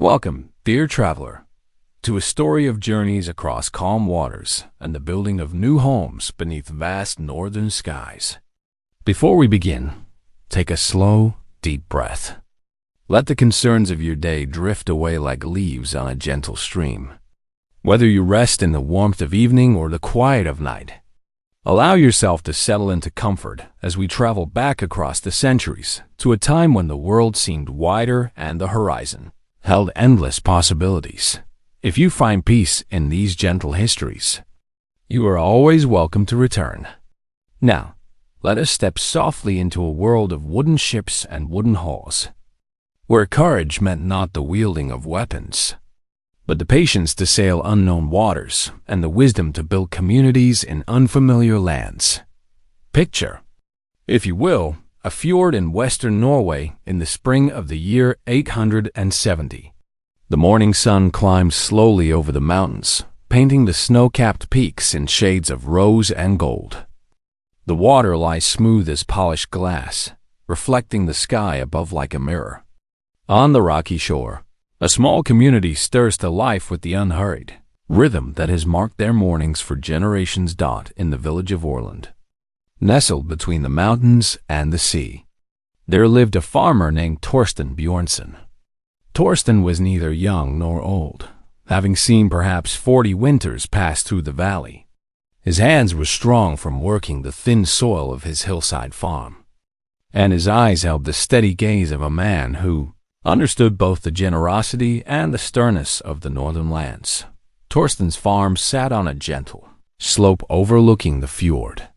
Welcome, dear traveler, to a story of journeys across calm waters and the building of new homes beneath vast northern skies. Before we begin, take a slow, deep breath. Let the concerns of your day drift away like leaves on a gentle stream. Whether you rest in the warmth of evening or the quiet of night, allow yourself to settle into comfort as we travel back across the centuries to a time when the world seemed wider and the horizon held endless possibilities. If you find peace in these gentle histories, you are always welcome to return. Now, let us step softly into a world of wooden ships and wooden hulls, where courage meant not the wielding of weapons, but the patience to sail unknown waters and the wisdom to build communities in unfamiliar lands. Picture, if you will, a fjord in western Norway in the spring of the year 870. The morning sun climbs slowly over the mountains, painting the snow-capped peaks in shades of rose and gold. The water lies smooth as polished glass, reflecting the sky above like a mirror. On the rocky shore, a small community stirs to life with the unhurried rhythm that has marked their mornings for generations. In the village of Orland, nestled between the mountains and the sea, there lived a farmer named Torsten Bjornson. Torsten was neither young nor old, having seen perhaps 40 winters pass through the valley. His hands were strong from working the thin soil of his hillside farm, and his eyes held the steady gaze of a man who understood both the generosity and the sternness of the northern lands. Torsten's farm sat on a gentle slope overlooking the fjord.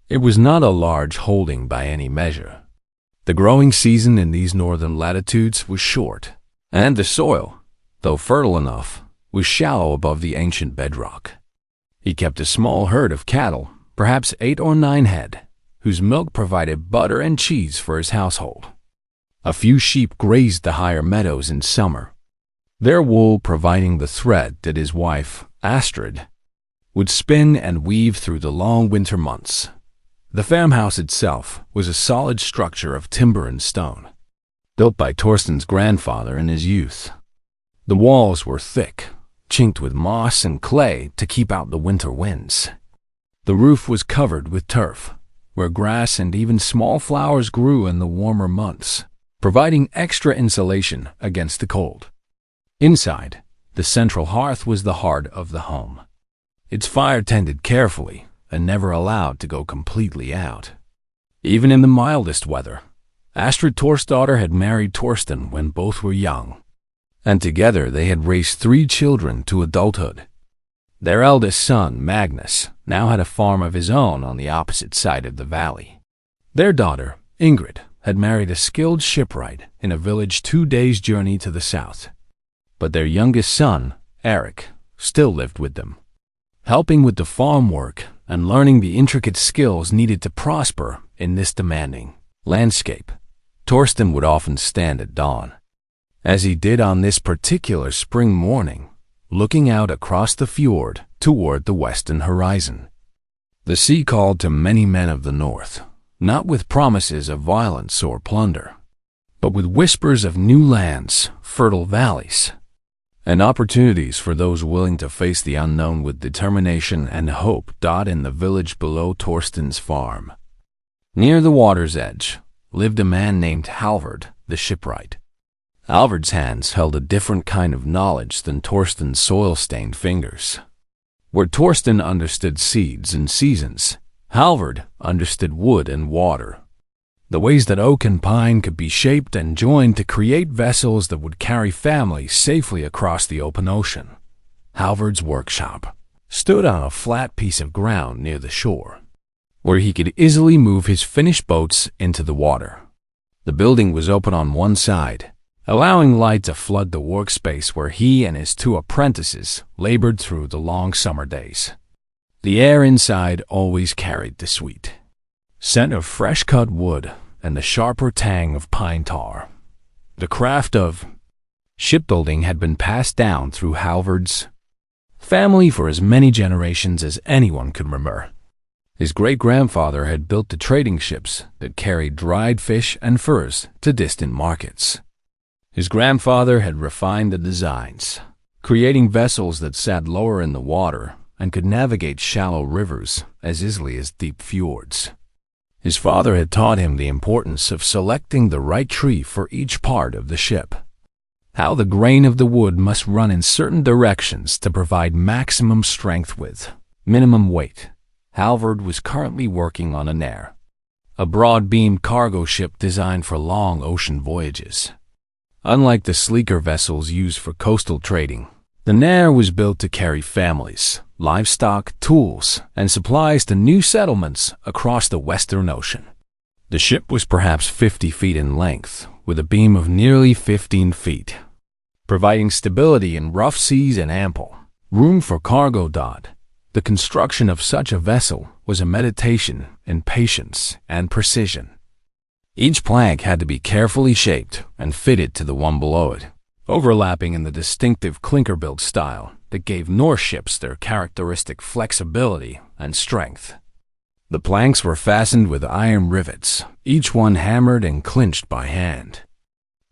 It was not a large holding by any measure. The growing season in these northern latitudes was short, and the soil, though fertile enough, was shallow above the ancient bedrock. He kept a small herd of cattle, perhaps 8 or 9 head, whose milk provided butter and cheese for his household. A few sheep grazed the higher meadows in summer, their wool providing the thread that his wife, Astrid, would spin and weave through the long winter months. The farmhouse itself was a solid structure of timber and stone, built by Torsten's grandfather in his youth. The walls were thick, chinked with moss and clay to keep out the winter winds. The roof was covered with turf, where grass and even small flowers grew in the warmer months, providing extra insulation against the cold. Inside, the central hearth was the heart of the home, its fire tended carefully and never allowed to go completely out. Even in the mildest weather, Astrid Torsdottir had married Torsten when both were young, and together they had raised 3 children to adulthood. Their eldest son, Magnus, now had a farm of his own on the opposite side of the valley. Their daughter, Ingrid, had married a skilled shipwright in a village 2 days' journey to the south. But their youngest son, Eric, still lived with them, helping with the farm work and learning the intricate skills needed to prosper in this demanding landscape. Torsten would often stand at dawn, as he did on this particular spring morning, looking out across the fjord toward the western horizon. The sea called to many men of the north, not with promises of violence or plunder, but with whispers of new lands, fertile valleys, and opportunities for those willing to face the unknown with determination and hope. In the village below Torsten's farm, near the water's edge, lived a man named Halvard, the shipwright. Halvard's hands held a different kind of knowledge than Torsten's soil-stained fingers. Where Torsten understood seeds and seasons, Halvard understood wood and water, the ways that oak and pine could be shaped and joined to create vessels that would carry families safely across the open ocean. Halvard's workshop stood on a flat piece of ground near the shore, where he could easily move his finished boats into the water. The building was open on one side, allowing light to flood the workspace where he and his 2 apprentices labored through the long summer days. The air inside always carried the sweet scent of fresh-cut wood and the sharper tang of pine tar. The craft of shipbuilding had been passed down through Halvard's family for as many generations as anyone could remember. His great-grandfather had built the trading ships that carried dried fish and furs to distant markets. His grandfather had refined the designs, creating vessels that sat lower in the water and could navigate shallow rivers as easily as deep fjords. His father had taught him the importance of selecting the right tree for each part of the ship, how the grain of the wood must run in certain directions to provide maximum strength with minimum weight. Halvard was currently working on a Nair, a broad-beamed cargo ship designed for long ocean voyages. Unlike the sleeker vessels used for coastal trading, the Nair was built to carry families, livestock, tools, and supplies to new settlements across the Western Ocean. The ship was perhaps 50 feet in length, with a beam of nearly 15 feet, providing stability in rough seas and ample room for cargo. The construction of such a vessel was a meditation in patience and precision. Each plank had to be carefully shaped and fitted to the one below it, overlapping in the distinctive clinker-built style that gave Norse ships their characteristic flexibility and strength. The planks were fastened with iron rivets, each one hammered and clinched by hand.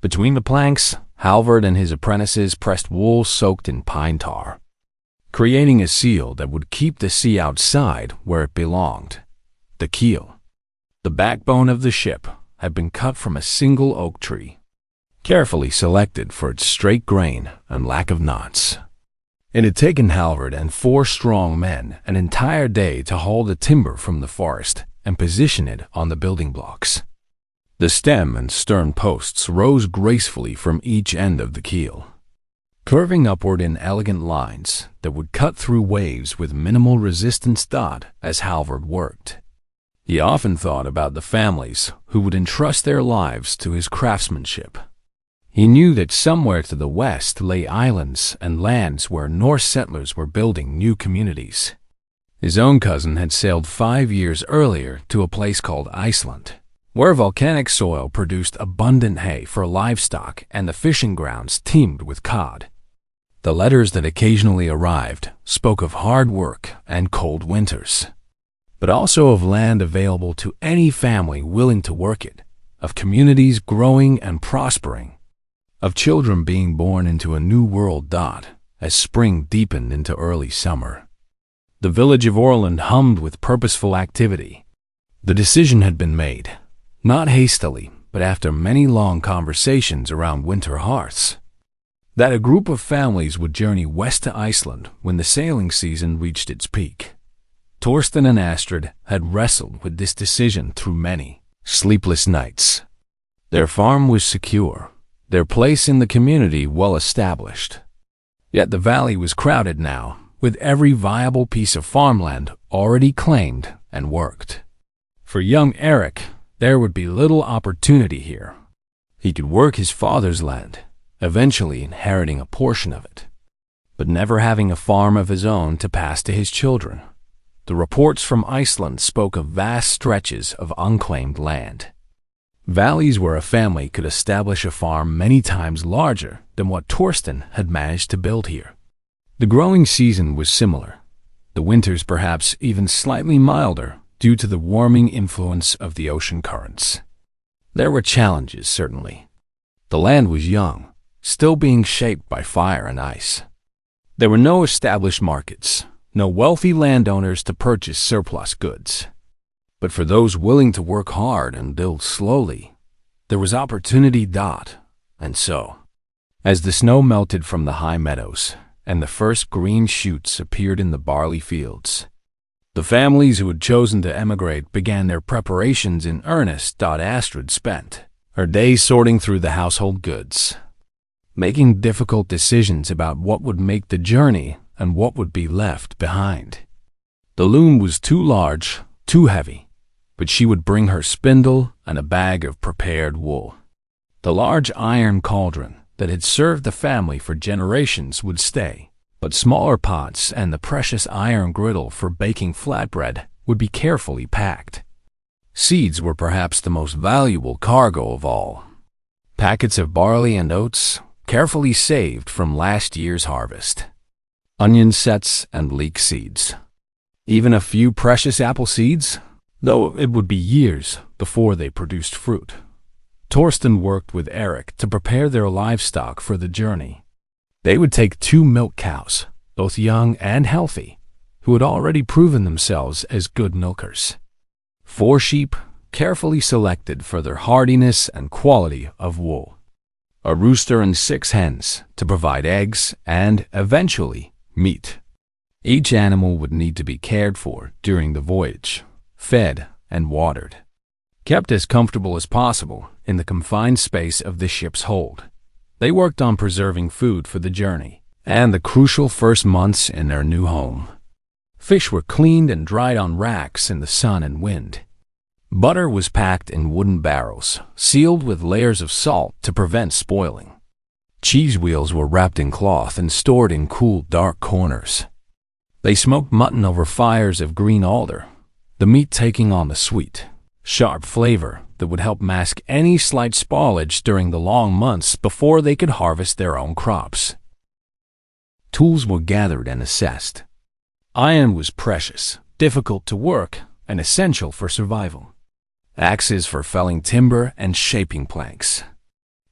Between the planks, Halvard and his apprentices pressed wool soaked in pine tar, creating a seal that would keep the sea outside where it belonged. The keel, the backbone of the ship, had been cut from a single oak tree, carefully selected for its straight grain and lack of knots. It had taken Halvard and 4 strong men an entire day to haul the timber from the forest and position it on the building blocks. The stem and stern posts rose gracefully from each end of the keel, curving upward in elegant lines that would cut through waves with minimal resistance. As Halvard worked, he often thought about the families who would entrust their lives to his craftsmanship. He knew that somewhere to the west lay islands and lands where Norse settlers were building new communities. His own cousin had sailed 5 years earlier to a place called Iceland, where volcanic soil produced abundant hay for livestock and the fishing grounds teemed with cod. The letters that occasionally arrived spoke of hard work and cold winters, but also of land available to any family willing to work it, of communities growing and prospering, of children being born into a new world. As spring deepened into early summer, the village of Orland hummed with purposeful activity. The decision had been made, not hastily, but after many long conversations around winter hearths, that a group of families would journey west to Iceland when the sailing season reached its peak. Torsten and Astrid had wrestled with this decision through many sleepless nights. Their farm was secure, their place in the community well established. Yet the valley was crowded now, with every viable piece of farmland already claimed and worked. For young Eric, there would be little opportunity here. He could work his father's land, eventually inheriting a portion of it, but never having a farm of his own to pass to his children. The reports from Iceland spoke of vast stretches of unclaimed land, valleys where a family could establish a farm many times larger than what Torsten had managed to build here. The growing season was similar, the winters perhaps even slightly milder due to the warming influence of the ocean currents. There were challenges, certainly. The land was young, still being shaped by fire and ice. There were no established markets, no wealthy landowners to purchase surplus goods. But for those willing to work hard and build slowly, there was opportunity. And so, as the snow melted from the high meadows and the first green shoots appeared in the barley fields, the families who had chosen to emigrate began their preparations in earnest. Astrid spent her days sorting through the household goods, making difficult decisions about what would make the journey and what would be left behind. The loom was too large, too heavy, but she would bring her spindle and a bag of prepared wool. The large iron cauldron that had served the family for generations would stay, but smaller pots and the precious iron griddle for baking flatbread would be carefully packed. Seeds were perhaps the most valuable cargo of all. Packets of barley and oats, carefully saved from last year's harvest. Onion sets and leek seeds. Even a few precious apple seeds, though it would be years before they produced fruit. Torsten worked with Eric to prepare their livestock for the journey. They would take 2 milk cows, both young and healthy, who had already proven themselves as good milkers. 4 sheep, carefully selected for their hardiness and quality of wool. A rooster and 6 hens to provide eggs and, eventually, meat. Each animal would need to be cared for during the voyage, fed and watered, kept as comfortable as possible in the confined space of the ship's hold. They worked on preserving food for the journey and the crucial first months in their new home. Fish were cleaned and dried on racks in the sun and wind. Butter was packed in wooden barrels, sealed with layers of salt to prevent spoiling. Cheese wheels were wrapped in cloth and stored in cool, dark corners. They smoked mutton over fires of green alder, the meat taking on the sweet, sharp flavor that would help mask any slight spoilage during the long months before they could harvest their own crops. Tools were gathered and assessed. Iron was precious, difficult to work, and essential for survival. Axes for felling timber and shaping planks.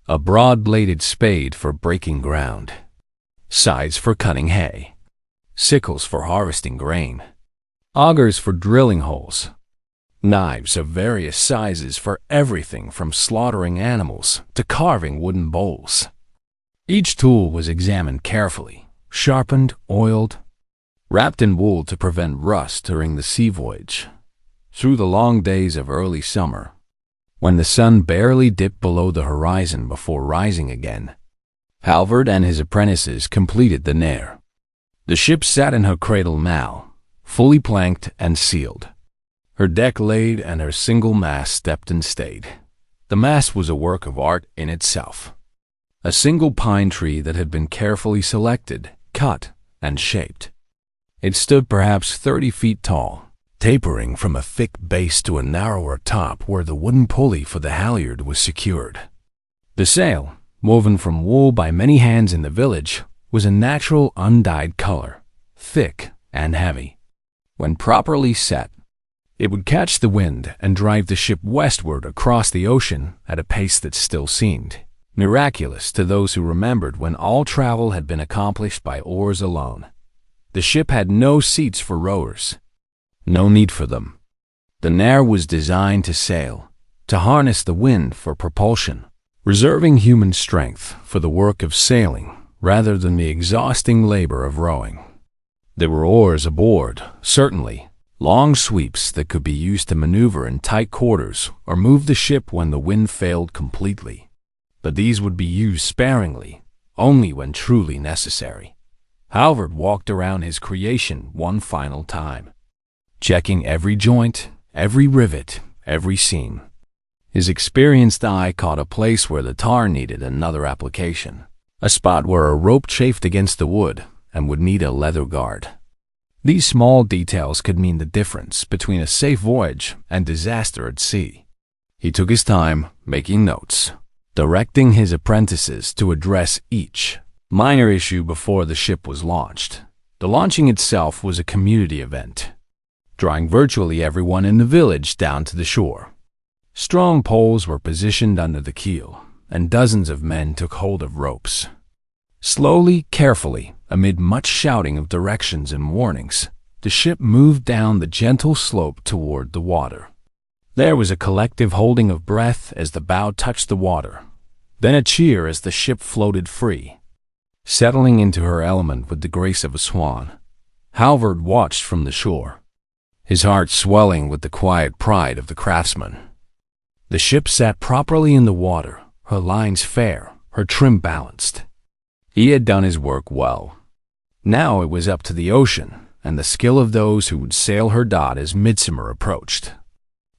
A broad-bladed spade for breaking ground. Scythes for cutting hay. Sickles for harvesting grain. Augers for drilling holes. Knives of various sizes for everything from slaughtering animals to carving wooden bowls. Each tool was examined carefully, sharpened, oiled, wrapped in wool to prevent rust during the sea voyage. Through the long days of early summer, when the sun barely dipped below the horizon before rising again, Halvard and his apprentices completed the Nair. The ship sat in her cradle now, fully planked and sealed. Her deck laid and her single mast stepped and stayed. The mast was a work of art in itself. A single pine tree that had been carefully selected, cut, and shaped. It stood perhaps 30 feet tall, tapering from a thick base to a narrower top where the wooden pulley for the halyard was secured. The sail, woven from wool by many hands in the village, was a natural undyed color, thick and heavy. When properly set, it would catch the wind and drive the ship westward across the ocean at a pace that still seemed miraculous to those who remembered when all travel had been accomplished by oars alone. The ship had no seats for rowers. No need for them. The Nair was designed to sail, to harness the wind for propulsion, reserving human strength for the work of sailing rather than the exhausting labor of rowing. There were oars aboard, certainly, long sweeps that could be used to maneuver in tight quarters or move the ship when the wind failed completely. But these would be used sparingly, only when truly necessary. Halvard walked around his creation one final time, checking every joint, every rivet, every seam. His experienced eye caught a place where the tar needed another application, a spot where a rope chafed against the wood and would need a leather guard. These small details could mean the difference between a safe voyage and disaster at sea. He took his time, making notes, directing his apprentices to address each minor issue before the ship was launched. The launching itself was a community event, drawing virtually everyone in the village down to the shore. Strong poles were positioned under the keel, and dozens of men took hold of ropes. Slowly, carefully, amid much shouting of directions and warnings, the ship moved down the gentle slope toward the water. There was a collective holding of breath as the bow touched the water, then a cheer as the ship floated free, settling into her element with the grace of a swan. Halvard watched from the shore, his heart swelling with the quiet pride of the craftsman. The ship sat properly in the water, her lines fair, her trim balanced. He had done his work well. Now it was up to the ocean and the skill of those who would sail her dot as midsummer approached.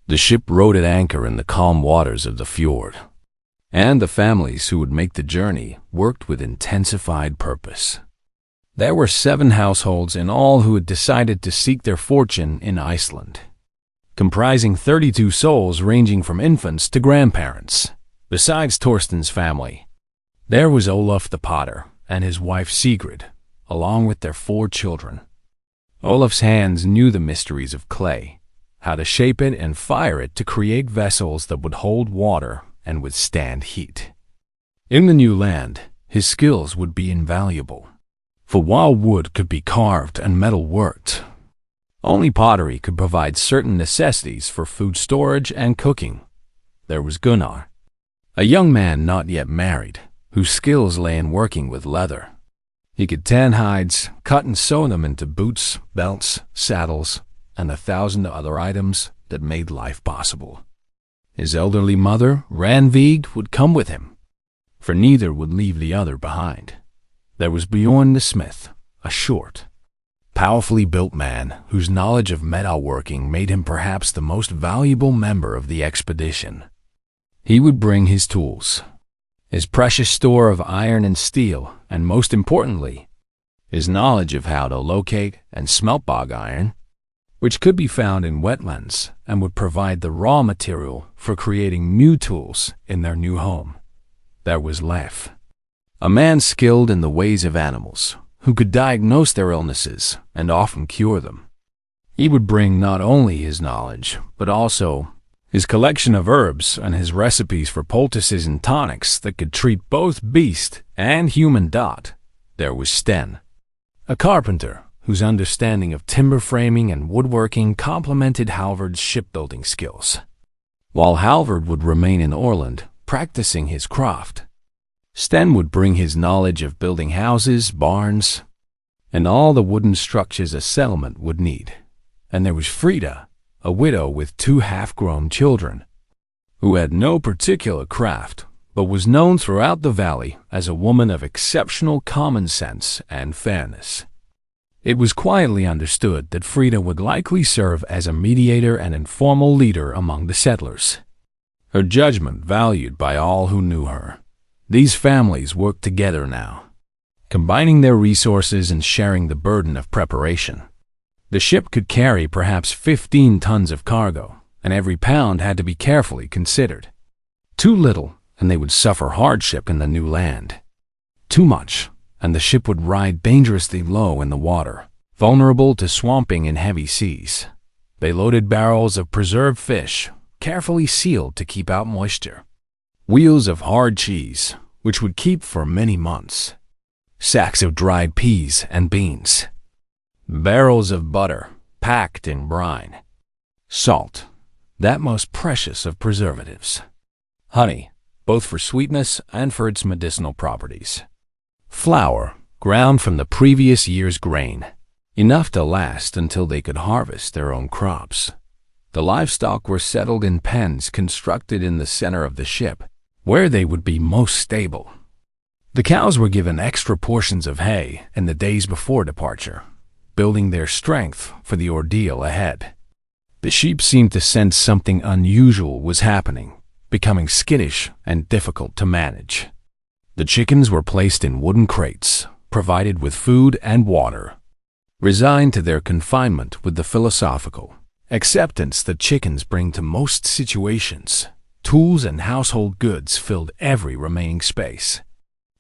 The ship rode at anchor in the calm waters of the fjord, and the families who would make the journey worked with intensified purpose. There were 7 households in all who had decided to seek their fortune in Iceland, comprising 32 souls ranging from infants to grandparents. Besides Torsten's family, there was Olaf the potter and his wife Sigrid, along with their 4 children. Olaf's hands knew the mysteries of clay, how to shape it and fire it to create vessels that would hold water and withstand heat. In the new land, his skills would be invaluable, for while wood could be carved and metal worked, only pottery could provide certain necessities for food storage and cooking. There was Gunnar, a young man not yet married, whose skills lay in working with leather. He could tan hides, cut and sew them into boots, belts, saddles, and 1,000 other items that made life possible. His elderly mother, Ranveig, would come with him, for neither would leave the other behind. There was Bjorn the smith, a short, powerfully built man whose knowledge of metalworking made him perhaps the most valuable member of the expedition. He would bring his tools, his precious store of iron and steel, and most importantly, his knowledge of how to locate and smelt bog iron, which could be found in wetlands and would provide the raw material for creating new tools in their new home. There was Leif, a man skilled in the ways of animals, who could diagnose their illnesses and often cure them. He would bring not only his knowledge, but also his collection of herbs and his recipes for poultices and tonics that could treat both beast and human. There was Sten, a carpenter whose understanding of timber framing and woodworking complemented Halvard's shipbuilding skills, while Halvard would remain in Orland, practicing his craft. Sten would bring his knowledge of building houses, barns, and all the wooden structures a settlement would need. And there was Frida, a widow with 2 half-grown children, who had no particular craft, but was known throughout the valley as a woman of exceptional common sense and fairness. It was quietly understood that Frida would likely serve as a mediator and informal leader among the settlers, her judgment valued by all who knew her. These families worked together now, combining their resources and sharing the burden of preparation. The ship could carry perhaps 15 tons of cargo, and every pound had to be carefully considered. Too little, and they would suffer hardship in the new land. Too much, and the ship would ride dangerously low in the water, vulnerable to swamping in heavy seas. They loaded barrels of preserved fish, carefully sealed to keep out moisture, wheels of hard cheese, which would keep for many months, sacks of dried peas and beans, barrels of butter packed in brine, salt, that most precious of preservatives, honey, both for sweetness and for its medicinal properties, flour ground from the previous year's grain, enough to last until they could harvest their own crops. The livestock were settled in pens constructed in the center of the ship, where they would be most stable. The cows were given extra portions of hay in the days before departure, building their strength for the ordeal ahead. The sheep seemed to sense something unusual was happening, becoming skittish and difficult to manage. The chickens were placed in wooden crates, provided with food and water, resigned to their confinement with the philosophical acceptance that chickens bring to most situations. Tools and household goods filled every remaining space.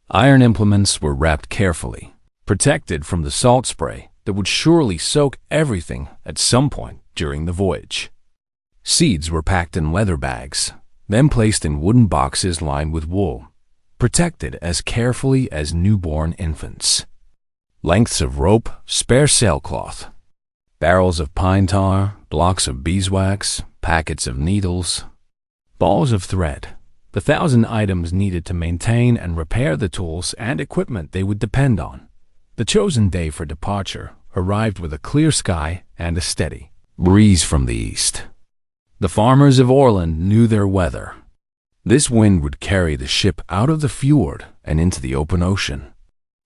Iron implements were wrapped carefully, protected from the salt spray that would surely soak everything at some point during the voyage. Seeds were packed in leather bags, then placed in wooden boxes lined with wool, protected as carefully as newborn infants. Lengths of rope, spare sailcloth, barrels of pine tar, blocks of beeswax, packets of needles, balls of thread, the 1,000 items needed to maintain and repair the tools and equipment they would depend on. The chosen day for departure arrived with a clear sky and a steady breeze from the east. The farmers of Orland knew their weather. This wind would carry the ship out of the fjord and into the open ocean,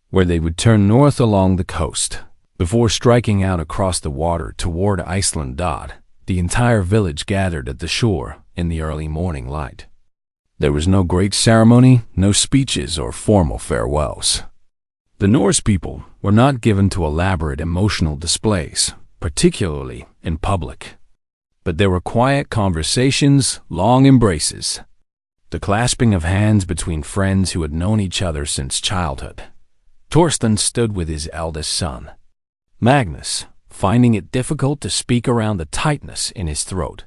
where they would turn north along the coast. Before striking out across the water toward Iceland, the entire village gathered at the shore in the early morning light. There was no great ceremony, no speeches or formal farewells. The Norse people were not given to elaborate emotional displays, particularly in public. But there were quiet conversations, long embraces, the clasping of hands between friends who had known each other since childhood. Torsten stood with his eldest son, Magnus, finding it difficult to speak around the tightness in his throat.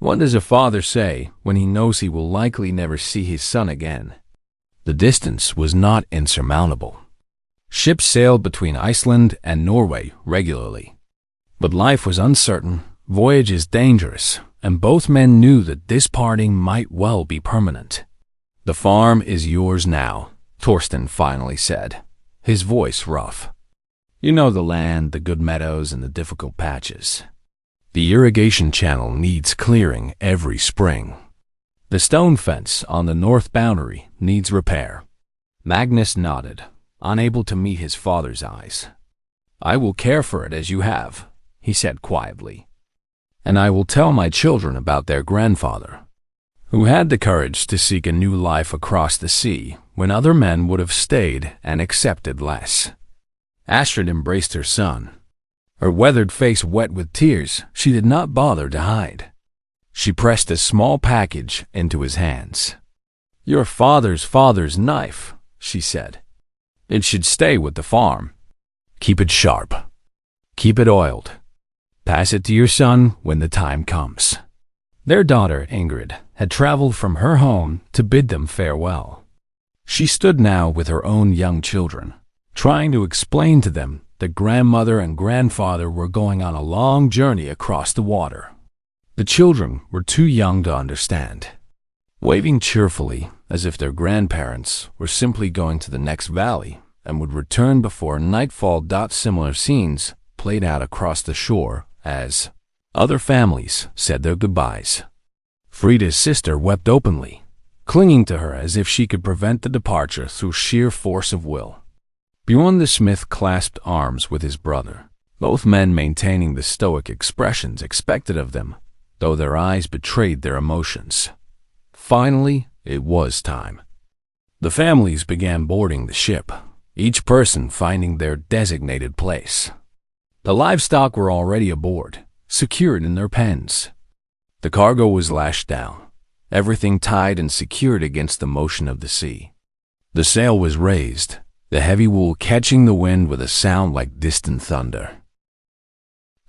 What does a father say when he knows he will likely never see his son again? The distance was not insurmountable. Ships sailed between Iceland and Norway regularly. But life was uncertain, voyages dangerous, and both men knew that this parting might well be permanent. "The farm is yours now," Torsten finally said, his voice rough. "You know the land, the good meadows, and the difficult patches. The irrigation channel needs clearing every spring. The stone fence on the north boundary needs repair." Magnus nodded, unable to meet his father's eyes. "I will care for it as you have," he said quietly. "And I will tell my children about their grandfather, who had the courage to seek a new life across the sea when other men would have stayed and accepted less." Astrid embraced her son. Her weathered face wet with tears, she did not bother to hide. She pressed a small package into his hands. "Your father's knife," she said. "It should stay with the farm. Keep it sharp. Keep it oiled. Pass it to your son when the time comes." Their daughter, Ingrid, had traveled from her home to bid them farewell. She stood now with her own young children, trying to explain to them that grandmother and grandfather were going on a long journey across the water. The children were too young to understand. Waving cheerfully, as if their grandparents were simply going to the next valley and would return before nightfall. Similar scenes played out across the shore as other families said their goodbyes. Frida's sister wept openly, clinging to her as if she could prevent the departure through sheer force of will. Bjorn the smith clasped arms with his brother, both men maintaining the stoic expressions expected of them, though their eyes betrayed their emotions. Finally, it was time. The families began boarding the ship, each person finding their designated place. The livestock were already aboard, secured in their pens. The cargo was lashed down, everything tied and secured against the motion of the sea. The sail was raised, the heavy wool catching the wind with a sound like distant thunder.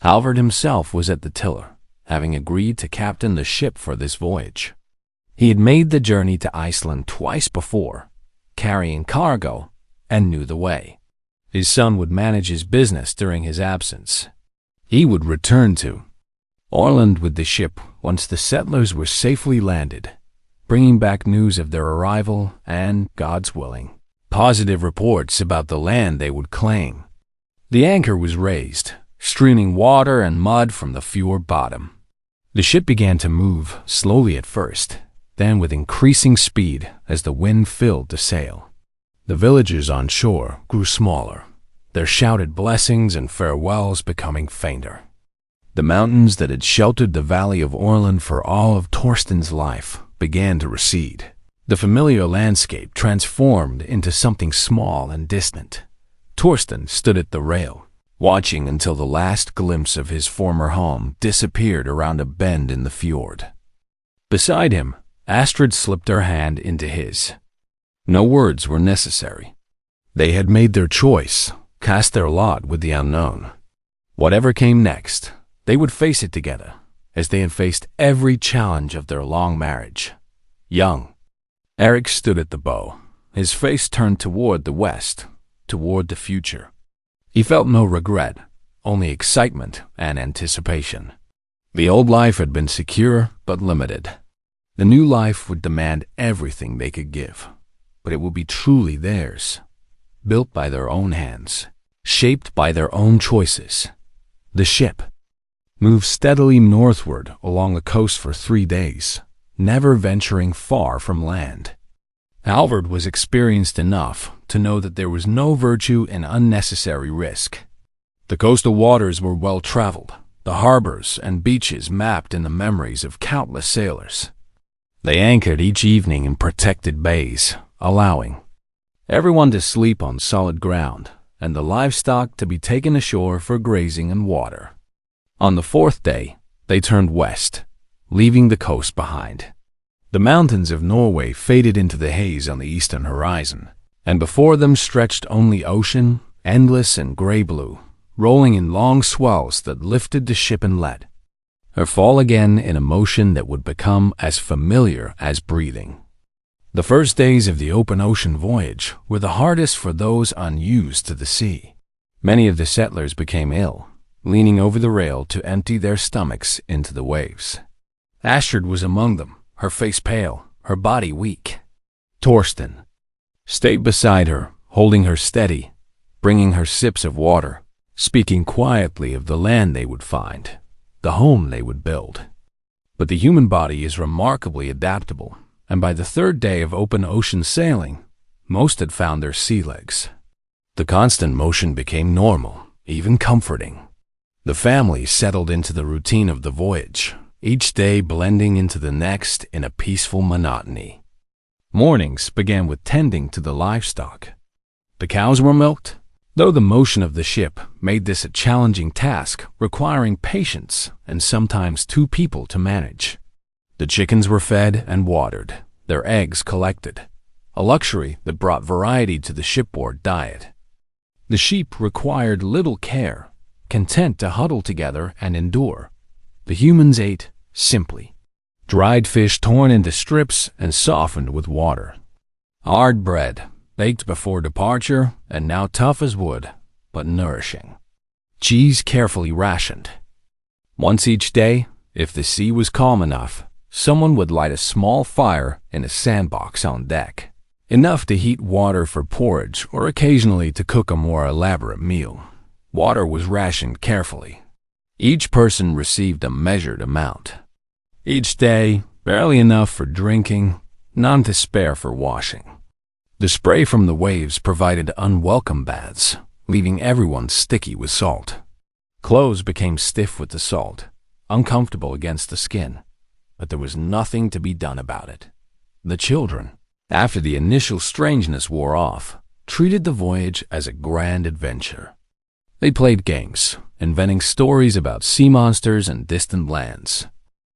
Halvard himself was at the tiller, having agreed to captain the ship for this voyage. He had made the journey to Iceland twice before, carrying cargo, and knew the way. His son would manage his business during his absence. He would return to Orland with the ship once the settlers were safely landed, bringing back news of their arrival and, God's willing, positive reports about the land they would claim. The anchor was raised, streaming water and mud from the fjord bottom. The ship began to move, slowly at first, then with increasing speed as the wind filled the sail. The villagers on shore grew smaller, their shouted blessings and farewells becoming fainter. The mountains that had sheltered the valley of Orland for all of Torsten's life began to recede. The familiar landscape transformed into something small and distant. Torsten stood at the rail, watching until the last glimpse of his former home disappeared around a bend in the fjord. Beside him, Astrid slipped her hand into his. No words were necessary. They had made their choice, cast their lot with the unknown. Whatever came next, they would face it together, as they had faced every challenge of their long marriage. Young, Eric stood at the bow, his face turned toward the west, toward the future. He felt no regret, only excitement and anticipation. The old life had been secure but limited. The new life would demand everything they could give, but it would be truly theirs, built by their own hands, shaped by their own choices. The ship moved steadily northward along the coast for 3 days, never venturing far from land. Halvard was experienced enough to know that there was no virtue in unnecessary risk. The coastal waters were well traveled, the harbors and beaches mapped in the memories of countless sailors. They anchored each evening in protected bays, allowing everyone to sleep on solid ground and the livestock to be taken ashore for grazing and water. On the 4th day, they turned west, leaving the coast behind. The mountains of Norway faded into the haze on the eastern horizon, and before them stretched only ocean, endless and gray-blue, rolling in long swells that lifted the ship and led. or fall again in a motion that would become as familiar as breathing. The first days of the open ocean voyage were the hardest for those unused to the sea. Many of the settlers became ill, leaning over the rail to empty their stomachs into the waves. Astrid was among them, her face pale, her body weak. Torsten stayed beside her, holding her steady, bringing her sips of water, speaking quietly of the land they would find, the home they would build. But the human body is remarkably adaptable, and by the third day of open ocean sailing, most had found their sea legs. The constant motion became normal, even comforting. The family settled into the routine of the voyage, each day blending into the next in a peaceful monotony. Mornings began with tending to the livestock. The cows were milked, though the motion of the ship made this a challenging task requiring patience and sometimes two people to manage. The chickens were fed and watered, their eggs collected, a luxury that brought variety to the shipboard diet. The sheep required little care, content to huddle together and endure. The humans ate simply. Dried fish torn into strips and softened with water. Hard bread, baked before departure and now tough as wood, but nourishing. Cheese carefully rationed. Once each day, if the sea was calm enough, someone would light a small fire in a sandbox on deck, enough to heat water for porridge or occasionally to cook a more elaborate meal. Water was rationed carefully. Each person received a measured amount. Each day, barely enough for drinking, none to spare for washing. The spray from the waves provided unwelcome baths, leaving everyone sticky with salt. Clothes became stiff with the salt, uncomfortable against the skin, but there was nothing to be done about it. The children, after the initial strangeness wore off, treated the voyage as a grand adventure. They played games, inventing stories about sea monsters and distant lands.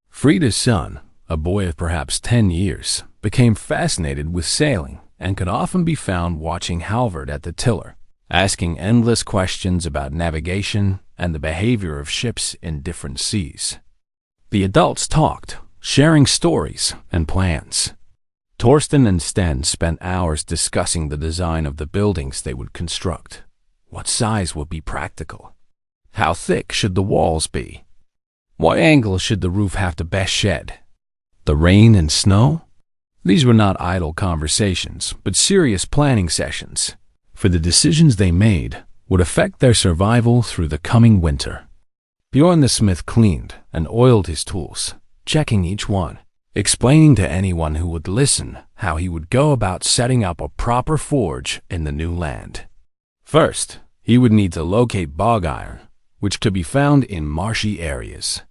Frida's son, a boy of perhaps 10 years, became fascinated with sailing and could often be found watching Halvard at the tiller, asking endless questions about navigation and the behavior of ships in different seas. The adults talked, sharing stories and plans. Torsten and Sten spent hours discussing the design of the buildings they would construct. What size would be practical? How thick should the walls be? What angle should the roof have to best shed? The rain and snow? These were not idle conversations, but serious planning sessions, for the decisions they made would affect their survival through the coming winter. Bjorn the smith cleaned and oiled his tools, checking each one, explaining to anyone who would listen how he would go about setting up a proper forge in the new land. First, he would need to locate bog iron, which could be found in marshy areas.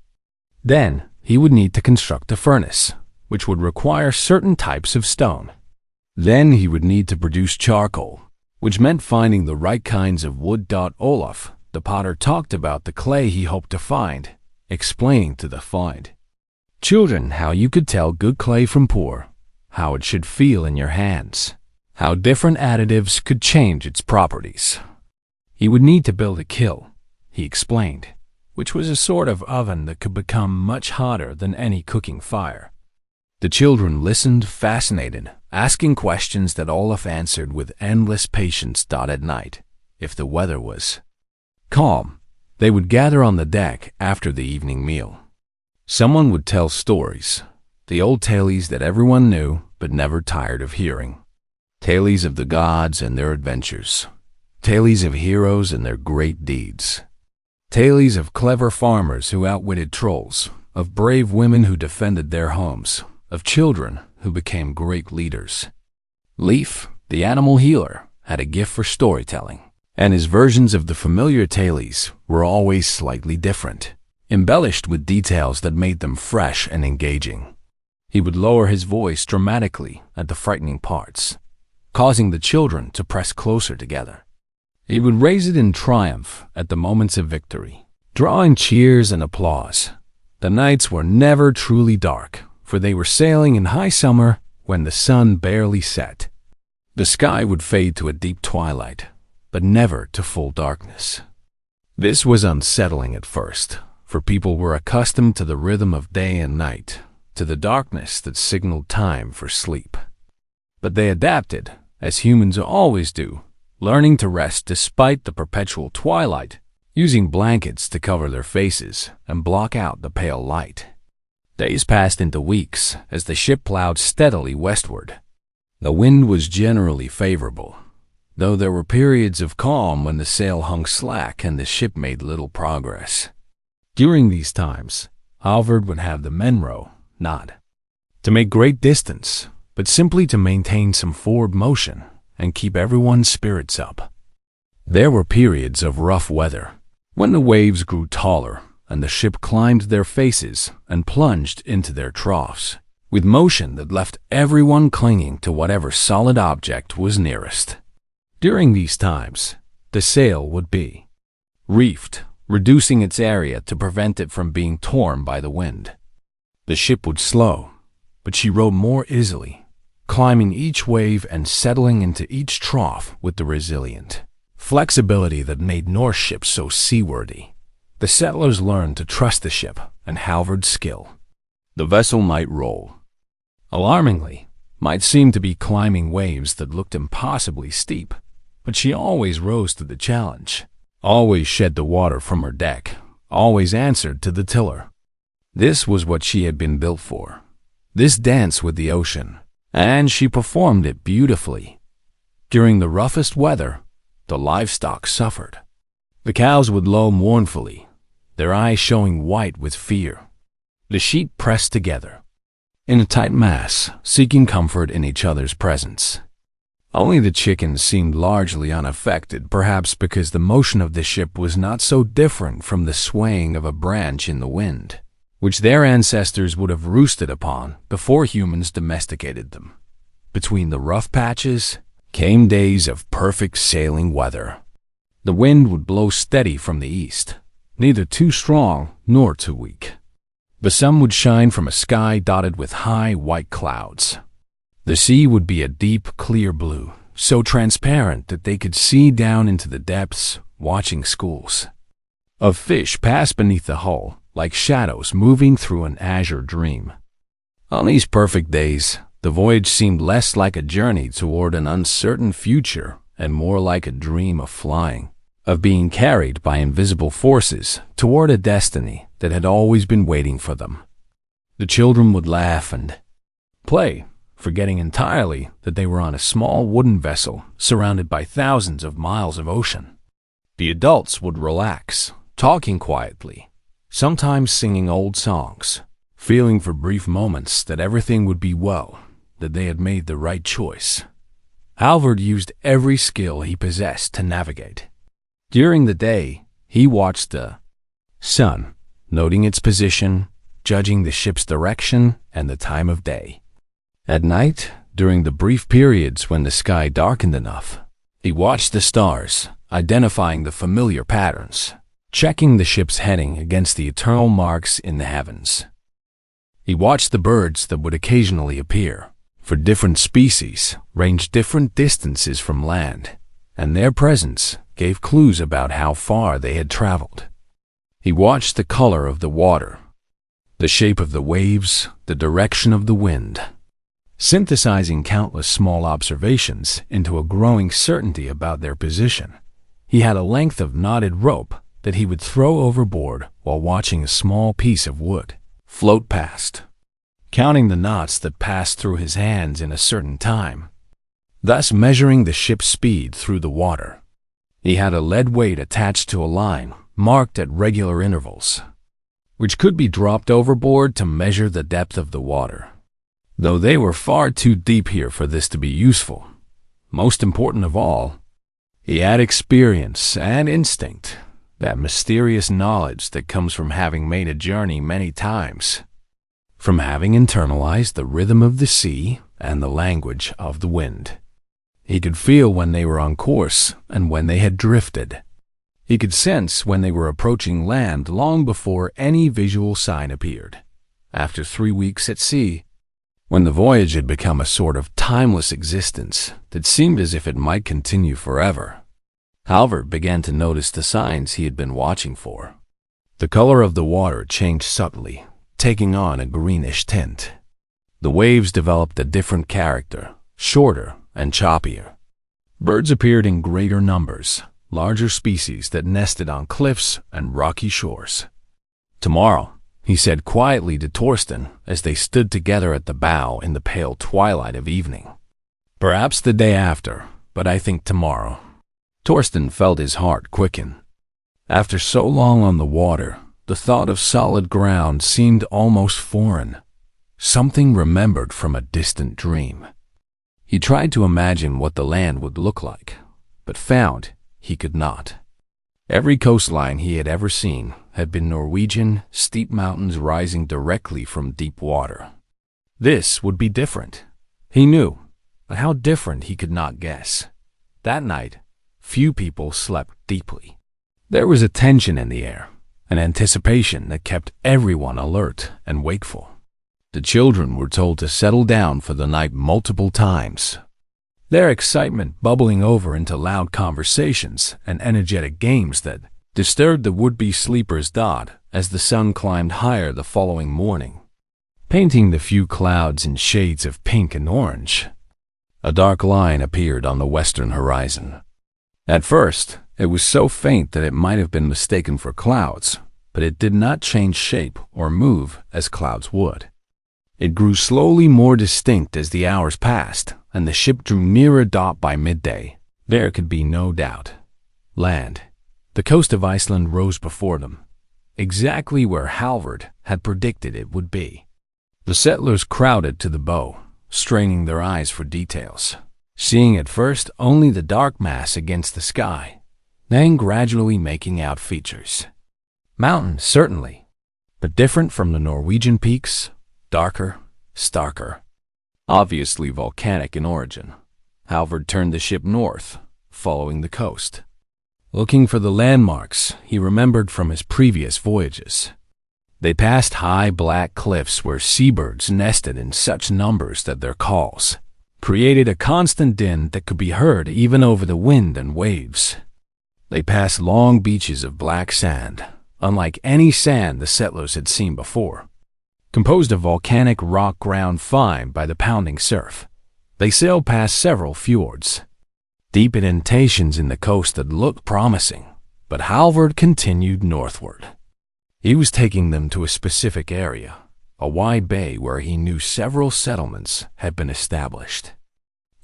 Then, he would need to construct a furnace, which would require certain types of stone. Then he would need to produce charcoal, which meant finding the right kinds of wood. Olaf, the potter, talked about the clay he hoped to find, explaining to the find children how you could tell good clay from poor, how it should feel in your hands, how different additives could change its properties. He would need to build a kiln, he explained, which was a sort of oven that could become much hotter than any cooking fire. The children listened, fascinated, asking questions that Olaf answered with endless patience. At night, if the weather was calm, they would gather on the deck after the evening meal. Someone would tell stories, the old tales that everyone knew but never tired of hearing. Tales of the gods and their adventures, tales of heroes and their great deeds. Tales of clever farmers who outwitted trolls, of brave women who defended their homes, of children who became great leaders. Leif, the animal healer, had a gift for storytelling, and his versions of the familiar tales were always slightly different, embellished with details that made them fresh and engaging. He would lower his voice dramatically at the frightening parts, causing the children to press closer together. He would raise it in triumph at the moments of victory, drawing cheers and applause. The nights were never truly dark, for they were sailing in high summer when the sun barely set. The sky would fade to a deep twilight, but never to full darkness. This was unsettling at first, for people were accustomed to the rhythm of day and night, to the darkness that signaled time for sleep. But they adapted, as humans always do, learning to rest despite the perpetual twilight, using blankets to cover their faces and block out the pale light. Days passed into weeks as the ship plowed steadily westward. The wind was generally favorable, though there were periods of calm when the sail hung slack and the ship made little progress. During these times, Halvard would have the men row, not to make great distance, but simply to maintain some forward motion and keep everyone's spirits up. There were periods of rough weather, when the waves grew taller and the ship climbed their faces and plunged into their troughs, with motion that left everyone clinging to whatever solid object was nearest. During these times, the sail would be reefed, reducing its area to prevent it from being torn by the wind. The ship would slow, but she rode more easily, climbing each wave and settling into each trough with the resilient flexibility that made Norse ships so seaworthy. The settlers learned to trust the ship and Halvard's skill. The vessel might roll, alarmingly, might seem to be climbing waves that looked impossibly steep, but she always rose to the challenge, always shed the water from her deck, always answered to the tiller. This was what she had been built for, this dance with the ocean, and she performed it beautifully. During the roughest weather, the livestock suffered. The cows would low mournfully, their eyes showing white with fear. The sheep pressed together, in a tight mass, seeking comfort in each other's presence. Only the chickens seemed largely unaffected, perhaps because the motion of the ship was not so different from the swaying of a branch in the wind, which their ancestors would have roosted upon before humans domesticated them. Between the rough patches came days of perfect sailing weather. The wind would blow steady from the east, neither too strong nor too weak. The sun would shine from a sky dotted with high white clouds. The sea would be a deep, clear blue, so transparent that they could see down into the depths, watching schools of fish pass beneath the hull, like shadows moving through an azure dream. On these perfect days, the voyage seemed less like a journey toward an uncertain future and more like a dream of flying, of being carried by invisible forces toward a destiny that had always been waiting for them. The children would laugh and play, forgetting entirely that they were on a small wooden vessel surrounded by thousands of miles of ocean. The adults would relax, talking quietly, sometimes singing old songs, feeling for brief moments that everything would be well, that they had made the right choice. Halvard used every skill he possessed to navigate. During the day, he watched the sun, noting its position, judging the ship's direction and the time of day. At night, during the brief periods when the sky darkened enough, he watched the stars, identifying the familiar patterns, checking the ship's heading against the eternal marks in the heavens. He watched the birds that would occasionally appear, for different species ranged different distances from land, and their presence gave clues about how far they had traveled. He watched the color of the water, the shape of the waves, the direction of the wind, synthesizing countless small observations into a growing certainty about their position. He had a length of knotted rope that he would throw overboard while watching a small piece of wood float past, counting the knots that passed through his hands in a certain time, thus measuring the ship's speed through the water. He had a lead weight attached to a line marked at regular intervals, which could be dropped overboard to measure the depth of the water, though they were far too deep here for this to be useful. Most important of all, he had experience and instinct, that mysterious knowledge that comes from having made a journey many times, from having internalized the rhythm of the sea and the language of the wind. He could feel when they were on course and when they had drifted. He could sense when they were approaching land long before any visual sign appeared. After 3 weeks at sea, when the voyage had become a sort of timeless existence that seemed as if it might continue forever, Halvard began to notice the signs he had been watching for. The color of the water changed subtly, taking on a greenish tint. The waves developed a different character, shorter and choppier. Birds appeared in greater numbers, larger species that nested on cliffs and rocky shores. "Tomorrow," he said quietly to Torsten as they stood together at the bow in the pale twilight of evening. "Perhaps the day after, but I think tomorrow." Torsten felt his heart quicken. After so long on the water, the thought of solid ground seemed almost foreign, something remembered from a distant dream. He tried to imagine what the land would look like, but found he could not. Every coastline he had ever seen had been Norwegian, steep mountains rising directly from deep water. This would be different. He knew, but how different he could not guess. That night, few people slept deeply. There was a tension in the air, an anticipation that kept everyone alert and wakeful. The children were told to settle down for the night multiple times, their excitement bubbling over into loud conversations and energetic games that disturbed the would-be sleepers' dot as the sun climbed higher the following morning, painting the few clouds in shades of pink and orange. A dark line appeared on the western horizon. At first, it was so faint that it might have been mistaken for clouds, but it did not change shape or move as clouds would. It grew slowly more distinct as the hours passed, and the ship drew nearer dot by midday. There could be no doubt. Land. The coast of Iceland rose before them, exactly where Halvard had predicted it would be. The settlers crowded to the bow, straining their eyes for details, seeing at first only the dark mass against the sky, then gradually making out features. Mountains, certainly, but different from the Norwegian peaks, darker, starker, obviously volcanic in origin. Halvard turned the ship north, following the coast, looking for the landmarks he remembered from his previous voyages. They passed high black cliffs where seabirds nested in such numbers that their calls created a constant din that could be heard even over the wind and waves. They passed long beaches of black sand, unlike any sand the settlers had seen before, composed of volcanic rock ground fine by the pounding surf. They sailed past several fjords, deep indentations in the coast that looked promising, but Halvard continued northward. He was taking them to a specific area, a wide bay where he knew several settlements had been established.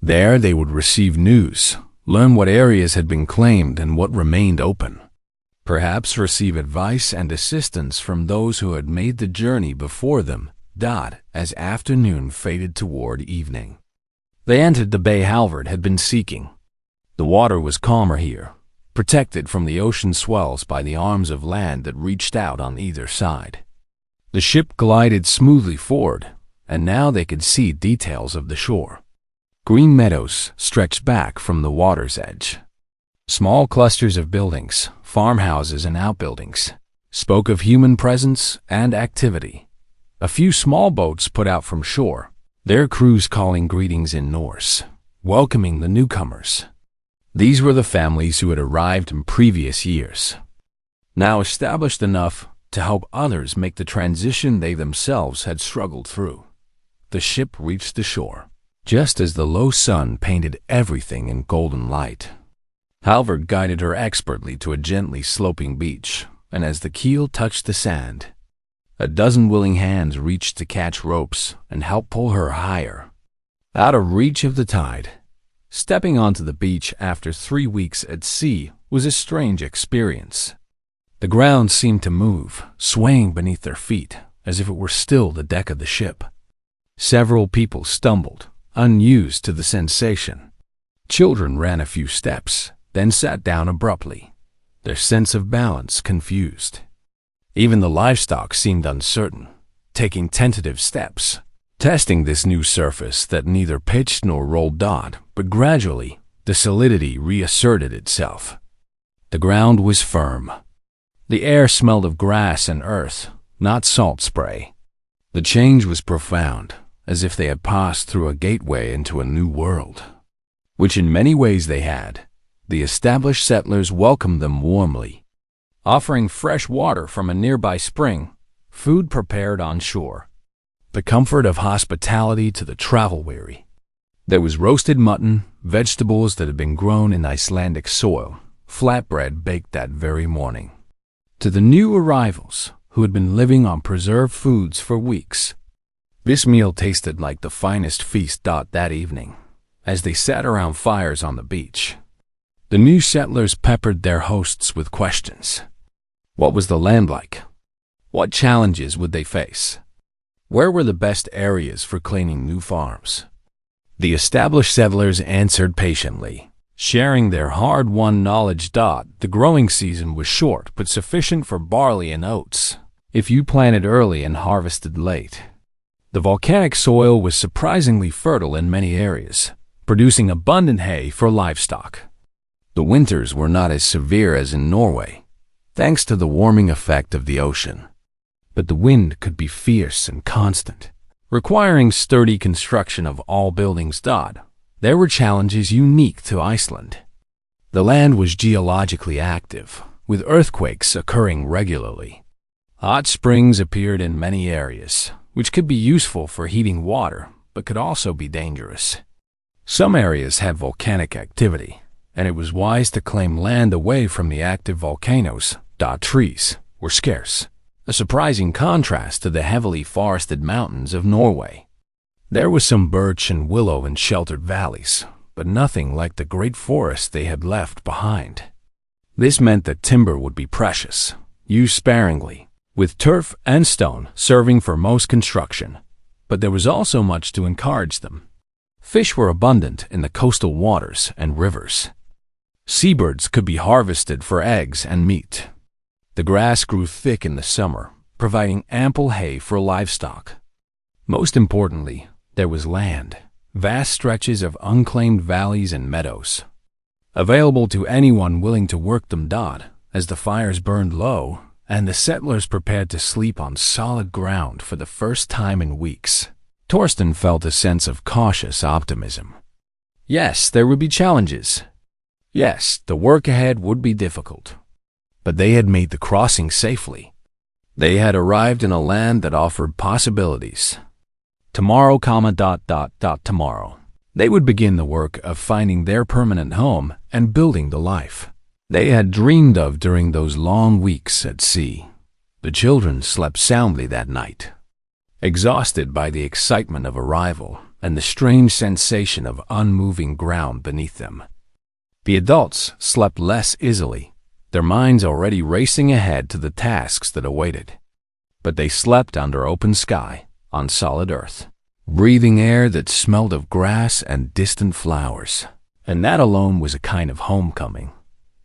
There they would receive news, learn what areas had been claimed and what remained open, perhaps receive advice and assistance from those who had made the journey before them, as afternoon faded toward evening. They entered the bay Halvard had been seeking. The water was calmer here, protected from the ocean swells by the arms of land that reached out on either side. The ship glided smoothly forward, and now they could see details of the shore. Green meadows stretched back from the water's edge. Small clusters of buildings, farmhouses and outbuildings, spoke of human presence and activity. A few small boats put out from shore, their crews calling greetings in Norse, welcoming the newcomers. These were the families who had arrived in previous years, now established enough to help others make the transition they themselves had struggled through. The ship reached the shore, just as the low sun painted everything in golden light. Halvard guided her expertly to a gently sloping beach, and as the keel touched the sand, a dozen willing hands reached to catch ropes and help pull her higher, out of reach of the tide. Stepping onto the beach after 3 weeks at sea was a strange experience. The ground seemed to move, swaying beneath their feet, as if it were still the deck of the ship. Several people stumbled, unused to the sensation. Children ran a few steps, then sat down abruptly, their sense of balance confused. Even the livestock seemed uncertain, taking tentative steps, testing this new surface that neither pitched nor rolled but gradually the solidity reasserted itself. The ground was firm. The air smelled of grass and earth, not salt spray. The change was profound, as if they had passed through a gateway into a new world, which in many ways they had. The established settlers welcomed them warmly. offering fresh water from a nearby spring, food prepared on shore. The comfort of hospitality to the travel-weary. There was roasted mutton, vegetables that had been grown in Icelandic soil, flatbread baked that very morning. To the new arrivals, who had been living on preserved foods for weeks, this meal tasted like the finest feast that evening, as they sat around fires on the beach. The new settlers peppered their hosts with questions. What was the land like? What challenges would they face? Where were the best areas for claiming new farms? The established settlers answered patiently, sharing their hard-won knowledge. The growing season was short but sufficient for barley and oats, if you planted early and harvested late. The volcanic soil was surprisingly fertile in many areas, producing abundant hay for livestock. The winters were not as severe as in Norway, thanks to the warming effect of the ocean. But the wind could be fierce and constant, requiring sturdy construction of all buildings. There were challenges unique to Iceland. The land was geologically active, with earthquakes occurring regularly. Hot springs appeared in many areas, which could be useful for heating water, but could also be dangerous. Some areas had volcanic activity, and it was wise to claim land away from the active volcanoes. Trees were scarce, a surprising contrast to the heavily forested mountains of Norway. There was some birch and willow in sheltered valleys, but nothing like the great forest they had left behind. This meant that timber would be precious, used sparingly, with turf and stone serving for most construction, but there was also much to encourage them. Fish were abundant in the coastal waters and rivers. Seabirds could be harvested for eggs and meat. The grass grew thick in the summer, providing ample hay for livestock. Most importantly, there was land, vast stretches of unclaimed valleys and meadows, available to anyone willing to work them. As the fires burned low, and the settlers prepared to sleep on solid ground for the first time in weeks, Torsten felt a sense of cautious optimism. Yes, there would be challenges. Yes, the work ahead would be difficult. But they had made the crossing safely. They had arrived in a land that offered possibilities. Tomorrow, tomorrow, they would begin the work of finding their permanent home and building the life they had dreamed of during those long weeks at sea. The children slept soundly that night, exhausted by the excitement of arrival and the strange sensation of unmoving ground beneath them. The adults slept less easily, their minds already racing ahead to the tasks that awaited. But they slept under open sky, on solid earth, breathing air that smelled of grass and distant flowers. And that alone was a kind of homecoming.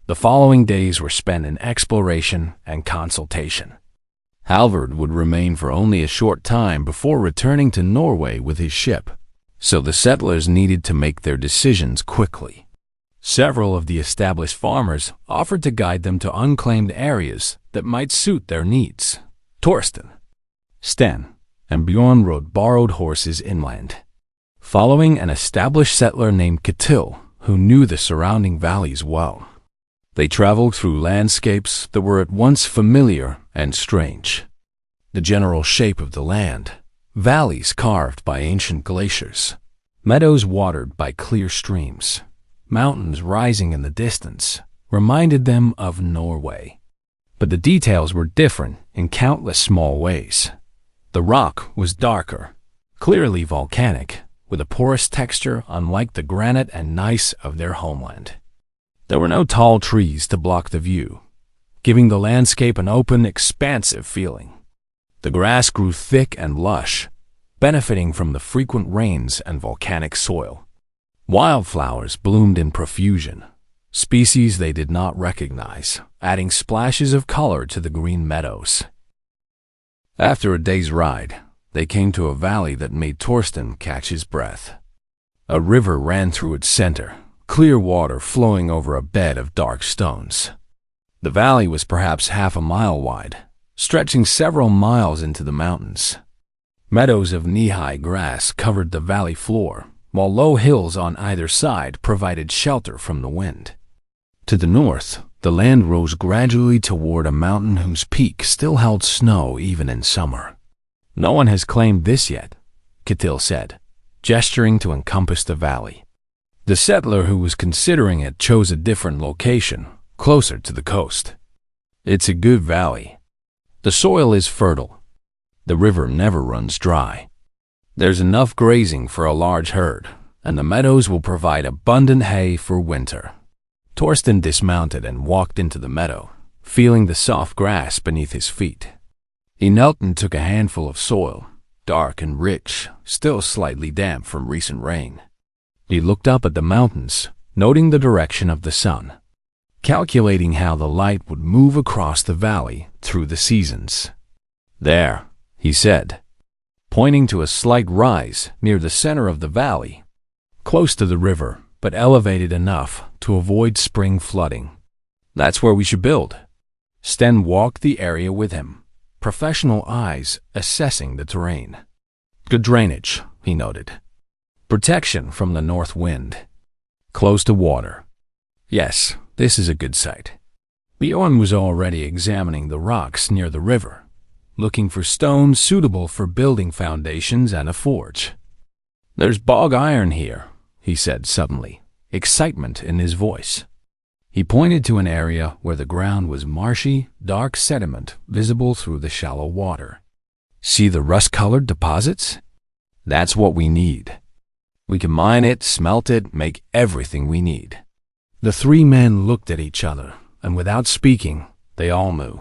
The following days were spent in exploration and consultation. Halvard would remain for only a short time before returning to Norway with his ship, so the settlers needed to make their decisions quickly. Several of the established farmers offered to guide them to unclaimed areas that might suit their needs. Torsten, Sten, and Bjorn rode borrowed horses inland, following an established settler named Ketil, who knew the surrounding valleys well. They traveled through landscapes that were at once familiar and strange. The general shape of the land, valleys carved by ancient glaciers, meadows watered by clear streams, mountains rising in the distance, reminded them of Norway. But the details were different in countless small ways. The rock was darker, clearly volcanic, with a porous texture unlike the granite and gneiss of their homeland. There were no tall trees to block the view, giving the landscape an open, expansive feeling. The grass grew thick and lush, benefiting from the frequent rains and volcanic soil. Wildflowers bloomed in profusion, species they did not recognize, adding splashes of color to the green meadows. After a day's ride, they came to a valley that made Torsten catch his breath. A river ran through its center, clear water flowing over a bed of dark stones. The valley was perhaps half a mile wide, stretching several miles into the mountains. Meadows of knee-high grass covered the valley floor, while low hills on either side provided shelter from the wind. To the north, The land rose gradually toward a mountain whose peak still held snow even in summer. "No one has claimed this yet," Catil said, gesturing to encompass the valley. The settler who was considering it chose a different location, closer to the coast. "It's a good valley. The soil is fertile. The river never runs dry. There's enough grazing for a large herd, and the meadows will provide abundant hay for winter." Torsten dismounted and walked into the meadow, feeling the soft grass beneath his feet. He knelt and took a handful of soil, dark and rich, still slightly damp from recent rain. He looked up at the mountains, noting the direction of the sun, calculating how the light would move across the valley through the seasons. "There," he said, pointing to a slight rise near the center of the valley, close to the river, but elevated enough to avoid spring flooding. "That's where we should build." Sten walked the area with him, professional eyes assessing the terrain. "Good drainage," he noted. "Protection from the north wind. Close to water. Yes, this is a good site." Bjorn was already examining the rocks near the river, looking for stones suitable for building foundations and a forge. "There's bog iron here," he said suddenly, excitement in his voice. He pointed to an area where the ground was marshy, dark sediment visible through the shallow water. "See the rust-colored deposits? That's what we need. We can mine it, smelt it, make everything we need." The three men looked at each other, and without speaking, they all knew.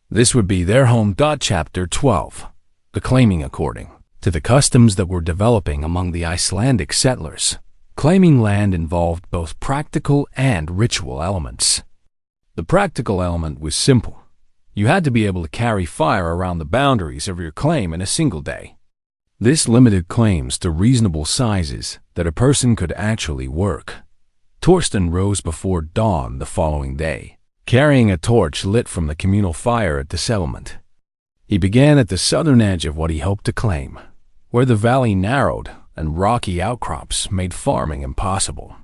This would be their home. Chapter 12. The claiming. According to the customs that were developing among the Icelandic settlers, claiming land involved both practical and ritual elements. The practical element was simple. You had to be able to carry fire around the boundaries of your claim in a single day. This limited claims to reasonable sizes that a person could actually work. Torsten rose before dawn the following day, carrying a torch lit from the communal fire at the settlement. He began at the southern edge of what he hoped to claim, where the valley narrowed and rocky outcrops made farming impossible.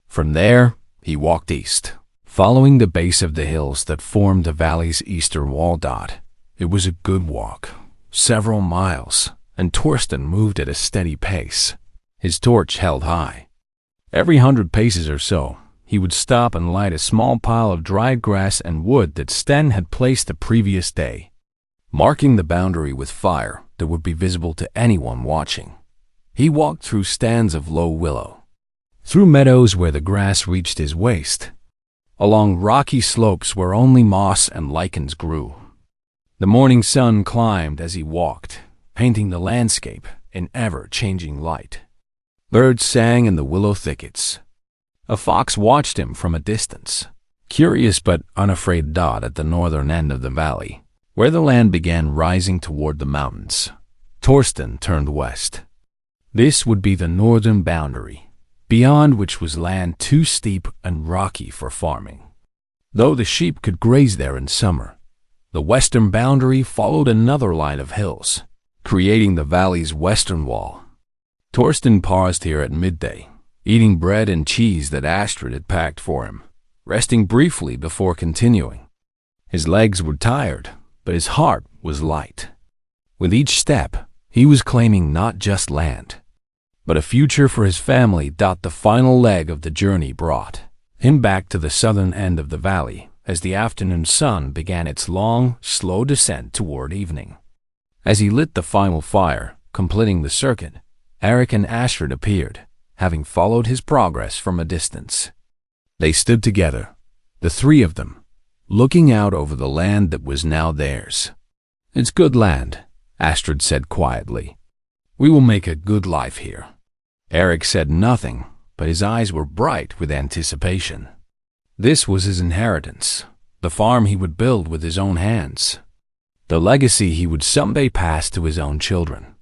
From there, he walked east, following the base of the hills that formed the valley's eastern wall. It was a good walk, several miles, and Torsten moved at a steady pace, his torch held high. Every 100 paces or so, he would stop and light a small pile of dried grass and wood that Sten had placed the previous day, marking the boundary with fire that would be visible to anyone watching. He walked through stands of low willow, through meadows where the grass reached his waist, along rocky slopes where only moss and lichens grew. The morning sun climbed as he walked, painting the landscape in ever-changing light. Birds sang in the willow thickets. A fox watched him from a distance, curious but unafraid. At the northern end of the valley, where the land began rising toward the mountains, Torsten turned west. This would be the northern boundary, beyond which was land too steep and rocky for farming. Though the sheep could graze there in summer, the western boundary followed another line of hills, creating the valley's western wall. Torsten paused here at midday, eating bread and cheese that Astrid had packed for him, resting briefly before continuing. His legs were tired, but his heart was light. With each step, he was claiming not just land, but a future for his family. The final leg of the journey brought him back to the southern end of the valley as the afternoon sun began its long, slow descent toward evening. As he lit the final fire, completing the circuit, Eric and Astrid appeared, having followed his progress from a distance. They stood together, the three of them, looking out over the land that was now theirs. "It's good land," Astrid said quietly. "We will make a good life here." Eric said nothing, but his eyes were bright with anticipation. This was his inheritance, the farm he would build with his own hands, the legacy he would someday pass to his own children.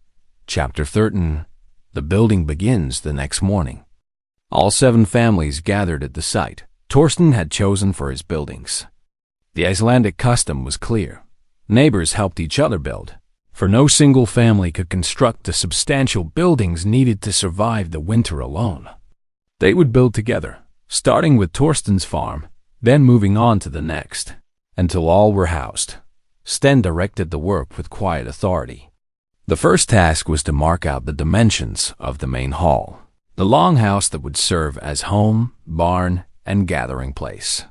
Chapter 13. The building begins the next morning. All 7 families gathered at the site Torsten had chosen for his buildings. The Icelandic custom was clear. Neighbors helped each other build, for no single family could construct the substantial buildings needed to survive the winter alone. They would build together, starting with Torsten's farm then moving on to the next, until all were housed. Sten directed the work with quiet authority. The first task was to mark out the dimensions of the main hall, the longhouse that would serve as home, barn, and gathering place.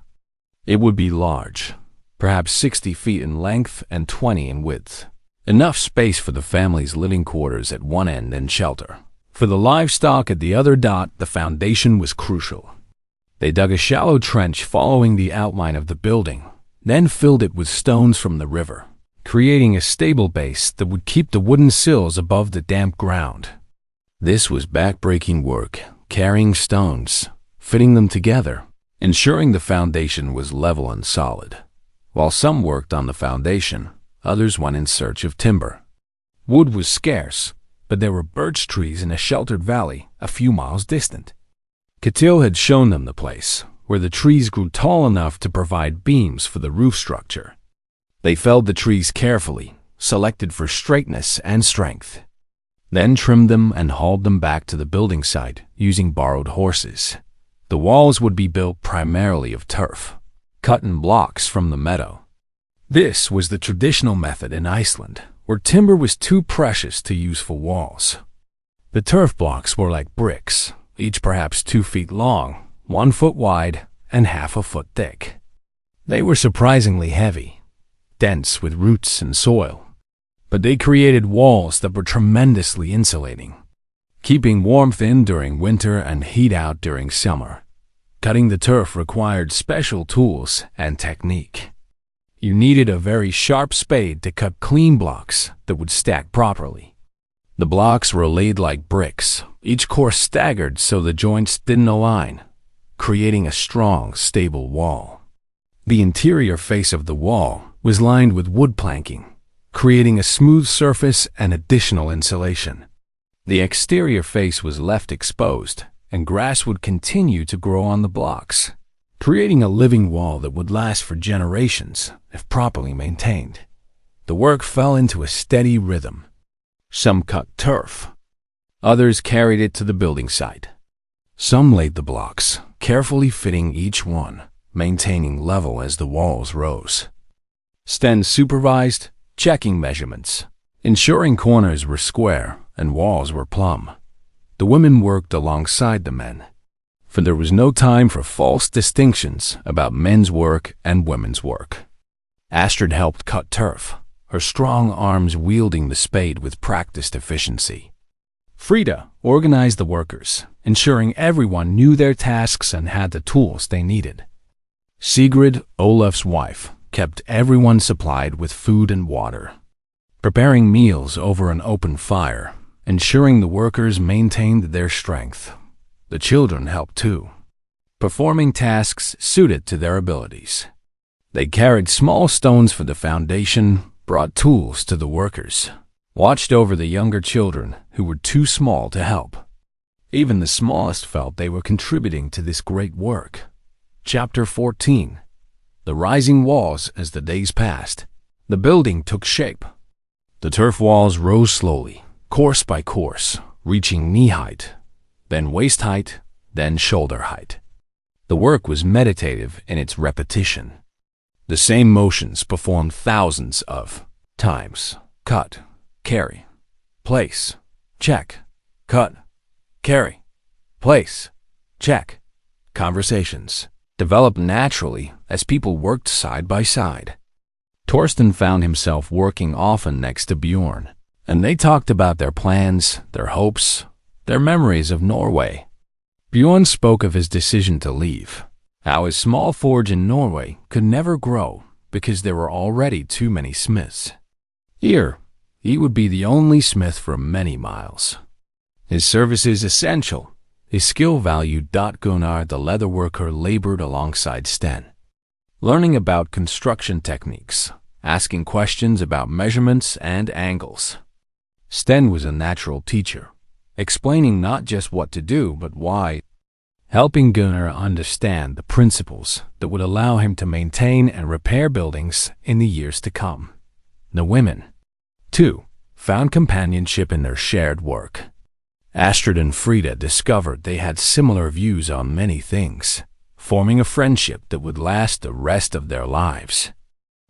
It would be large, perhaps 60 feet in length and 20 in width, enough space for the family's living quarters at one end and shelter. For the livestock at the other. The foundation was crucial. They dug a shallow trench following the outline of the building, then filled it with stones from the river, creating a stable base that would keep the wooden sills above the damp ground. This was back-breaking work, carrying stones, fitting them together, ensuring the foundation was level and solid. While some worked on the foundation, others went in search of timber. Wood was scarce, but there were birch trees in a sheltered valley a few miles distant. Catil had shown them the place, where the trees grew tall enough to provide beams for the roof structure. They felled the trees carefully, selected for straightness and strength, then trimmed them and hauled them back to the building site using borrowed horses. The walls would be built primarily of turf, cut in blocks from the meadow. This was the traditional method in Iceland, where timber was too precious to use for walls. The turf blocks were like bricks, each perhaps 2 feet long, 1 foot wide, and half a foot thick. They were surprisingly heavy, dense with roots and soil, but they created walls that were tremendously insulating, keeping warmth in during winter and heat out during summer. Cutting the turf required special tools and technique. You needed a very sharp spade to cut clean blocks that would stack properly. The blocks were laid like bricks, each course staggered so the joints didn't align, creating a strong, stable wall. The interior face of the wall was lined with wood planking, creating a smooth surface and additional insulation. The exterior face was left exposed, and grass would continue to grow on the blocks, creating a living wall that would last for generations if properly maintained. The work fell into a steady rhythm. Some cut turf. Others carried it to the building site. Some laid the blocks, carefully fitting each one, maintaining level as the walls rose. Sten supervised, checking measurements, ensuring corners were square and walls were plumb. The women worked alongside the men, for there was no time for false distinctions about men's work and women's work. Astrid helped cut turf, her strong arms wielding the spade with practiced efficiency. Frida organized the workers, ensuring everyone knew their tasks and had the tools they needed. Sigrid, Olaf's wife, kept everyone supplied with food and water, preparing meals over an open fire, ensuring the workers maintained their strength. The children helped too, performing tasks suited to their abilities. They carried small stones for the foundation, brought tools to the workers, watched over the younger children who were too small to help. Even the smallest felt they were contributing to this great work. Chapter 14. The rising walls. As the days passed, the building took shape. The turf walls rose slowly, course by course, reaching knee height, then waist height, then shoulder height. The work was meditative in its repetition. The same motions performed thousands of times. Cut, carry, place, check, cut, carry, place, check. Conversations developed naturally as people worked side by side. Torsten found himself working often next to Bjorn, and they talked about their plans, their hopes, their memories of Norway. Bjorn spoke of his decision to leave, how his small forge in Norway could never grow because there were already too many smiths. Here, he would be the only smith for many miles. His services essential, his skill valued. Gunnar the leatherworker labored alongside Sten, learning about construction techniques, asking questions about measurements and angles. Sten was a natural teacher, explaining not just what to do but why, helping Gunnar understand the principles that would allow him to maintain and repair buildings in the years to come. The women, too, found companionship in their shared work. Astrid and Frida discovered they had similar views on many things, forming a friendship that would last the rest of their lives.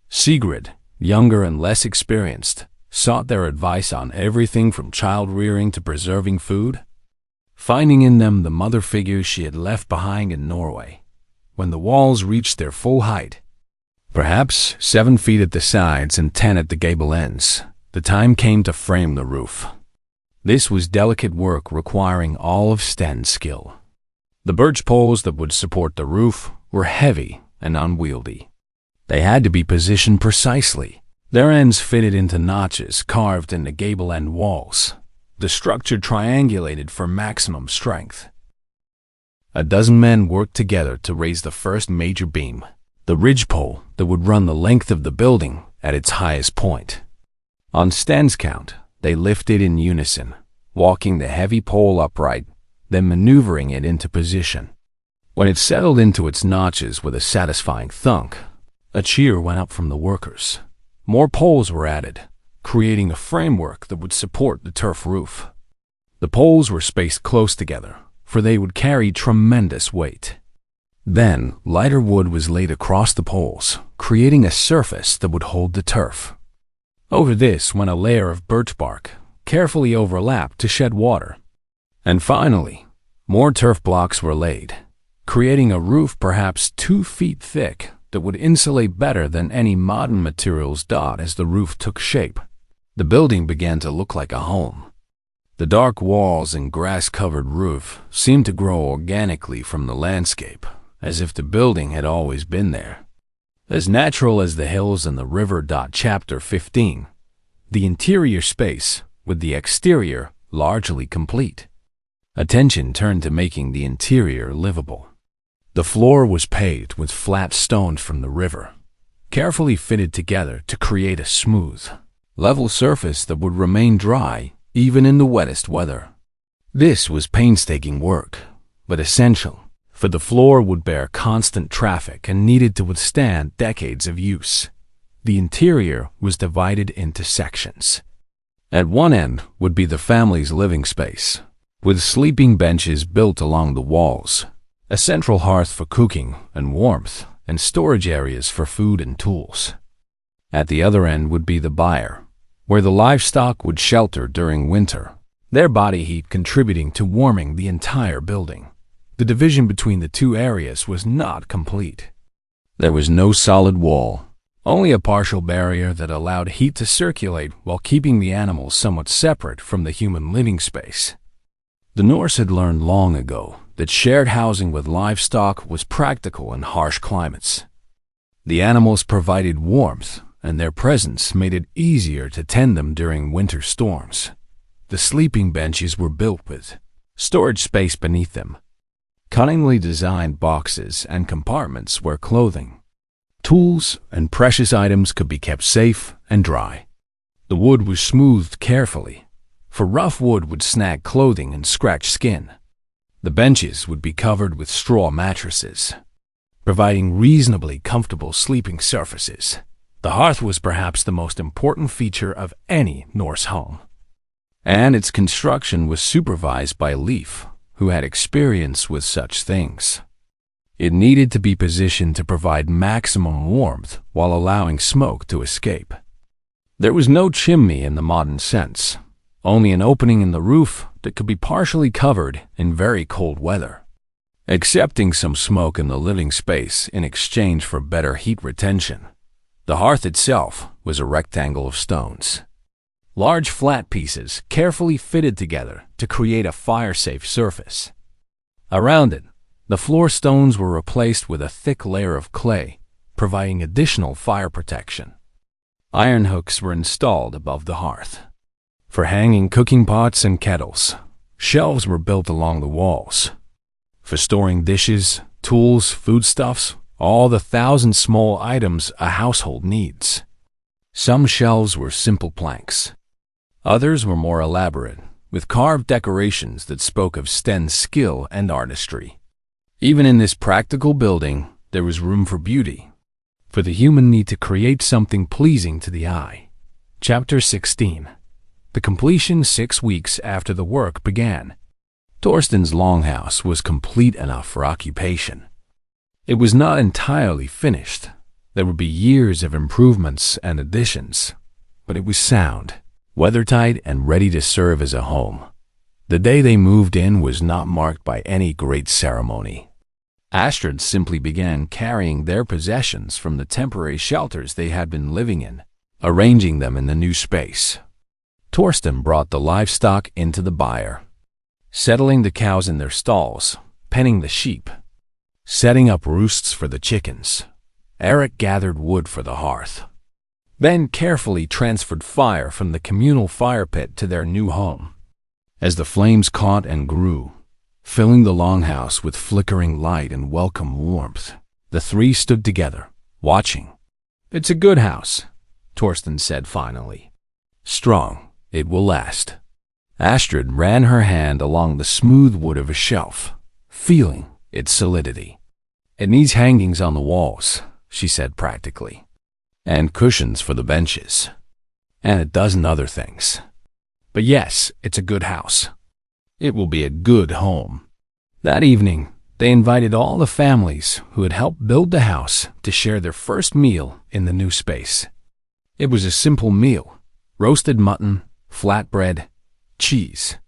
Sigrid, younger and less experienced, sought their advice on everything from child rearing to preserving food, finding in them the mother figures she had left behind in Norway. When the walls reached their full height, perhaps 7 feet at the sides and 10 at the gable ends, the time came to frame the roof. This was delicate work requiring all of Sten's skill. The birch poles that would support the roof were heavy and unwieldy. They had to be positioned precisely, their ends fitted into notches carved in the gable end walls, the structure triangulated for maximum strength. A dozen men worked together to raise the first major beam, the ridgepole that would run the length of the building at its highest point. On Sten's count, they lifted in unison, walking the heavy pole upright, then maneuvering it into position. When it settled into its notches with a satisfying thunk, a cheer went up from the workers. More poles were added, creating a framework that would support the turf roof. The poles were spaced close together, for they would carry tremendous weight. Then, lighter wood was laid across the poles, creating a surface that would hold the turf. Over this went a layer of birch bark, carefully overlapped to shed water. And finally, more turf blocks were laid, creating a roof perhaps 2 feet thick that would insulate better than any modern materials as the roof took shape. The building began to look like a home. The dark walls and grass-covered roof seemed to grow organically from the landscape, as if the building had always been there. As natural as the hills and the river. Chapter 15. The interior space, with the exterior largely complete. Attention turned to making the interior livable. The floor was paved with flat stones from the river, carefully fitted together to create a smooth, level surface that would remain dry even in the wettest weather. This was painstaking work, but essential, for the floor would bear constant traffic and needed to withstand decades of use. The interior was divided into sections. At one end would be the family's living space, with sleeping benches built along the walls, a central hearth for cooking and warmth, and storage areas for food and tools. At the other end would be the byre, where the livestock would shelter during winter, their body heat contributing to warming the entire building. The division between the two areas was not complete. There was no solid wall, only a partial barrier that allowed heat to circulate while keeping the animals somewhat separate from the human living space. The Norse had learned long ago that shared housing with livestock was practical in harsh climates. The animals provided warmth, and their presence made it easier to tend them during winter storms. The sleeping benches were built with storage space beneath them, cunningly designed boxes and compartments where clothing, tools, and precious items could be kept safe and dry. The wood was smoothed carefully, for rough wood would snag clothing and scratch skin. The benches would be covered with straw mattresses, providing reasonably comfortable sleeping surfaces. The hearth was perhaps the most important feature of any Norse home, and its construction was supervised by Leif, who had experience with such things. It needed to be positioned to provide maximum warmth while allowing smoke to escape. There was no chimney in the modern sense, only an opening in the roof that could be partially covered in very cold weather, accepting some smoke in the living space in exchange for better heat retention. The hearth itself was a rectangle of stones, large flat pieces carefully fitted together to create a fire-safe surface. Around it, the floor stones were replaced with a thick layer of clay, providing additional fire protection. Iron hooks were installed above the hearth for hanging cooking pots and kettles. Shelves were built along the walls for storing dishes, tools, foodstuffs, all the 1,000 small items a household needs. Some shelves were simple planks. Others were more elaborate, with carved decorations that spoke of Sten's skill and artistry. Even in this practical building, there was room for beauty, for the human need to create something pleasing to the eye. Chapter 16. The completion 6 weeks after the work began. Torsten's longhouse was complete enough for occupation. It was not entirely finished. There would be years of improvements and additions, but it was sound, weathertight, and ready to serve as a home. The day they moved in was not marked by any great ceremony. Astrid simply began carrying their possessions from the temporary shelters they had been living in, arranging them in the new space. Torsten brought the livestock into the byre, settling the cows in their stalls, penning the sheep, setting up roosts for the chickens. Eric gathered wood for the hearth, then carefully transferred fire from the communal fire pit to their new home. As the flames caught and grew, filling the longhouse with flickering light and welcome warmth, the three stood together, watching. "It's a good house," Torsten said finally. "Strong, it will last." Astrid ran her hand along the smooth wood of a shelf, feeling its solidity. "It needs hangings on the walls," she said practically, "and cushions for the benches, and a dozen other things. But yes, it's a good house. It will be a good home." That evening, they invited all the families who had helped build the house to share their first meal in the new space. It was a simple meal: roasted mutton, flatbread, cheese,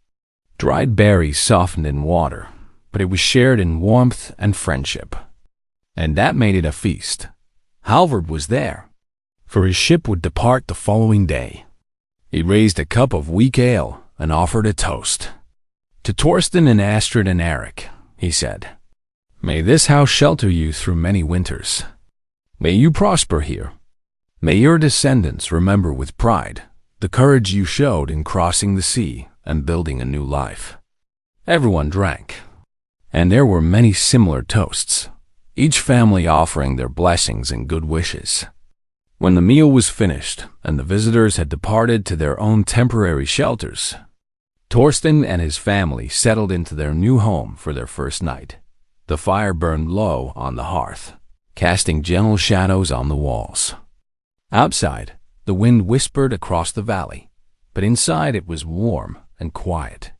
dried berries softened in water, but it was shared in warmth and friendship. And that made it a feast. Halvard was there, for his ship would depart the following day. He raised a cup of weak ale and offered a toast. "To Torsten and Astrid and Eric," he said, "may this house shelter you through many winters. May you prosper here. May your descendants remember with pride the courage you showed in crossing the sea and building a new life." Everyone drank, and there were many similar toasts, each family offering their blessings and good wishes. When the meal was finished and the visitors had departed to their own temporary shelters, Torsten and his family settled into their new home for their first night. The fire burned low on the hearth, casting gentle shadows on the walls. Outside, the wind whispered across the valley, but inside it was warm and quiet.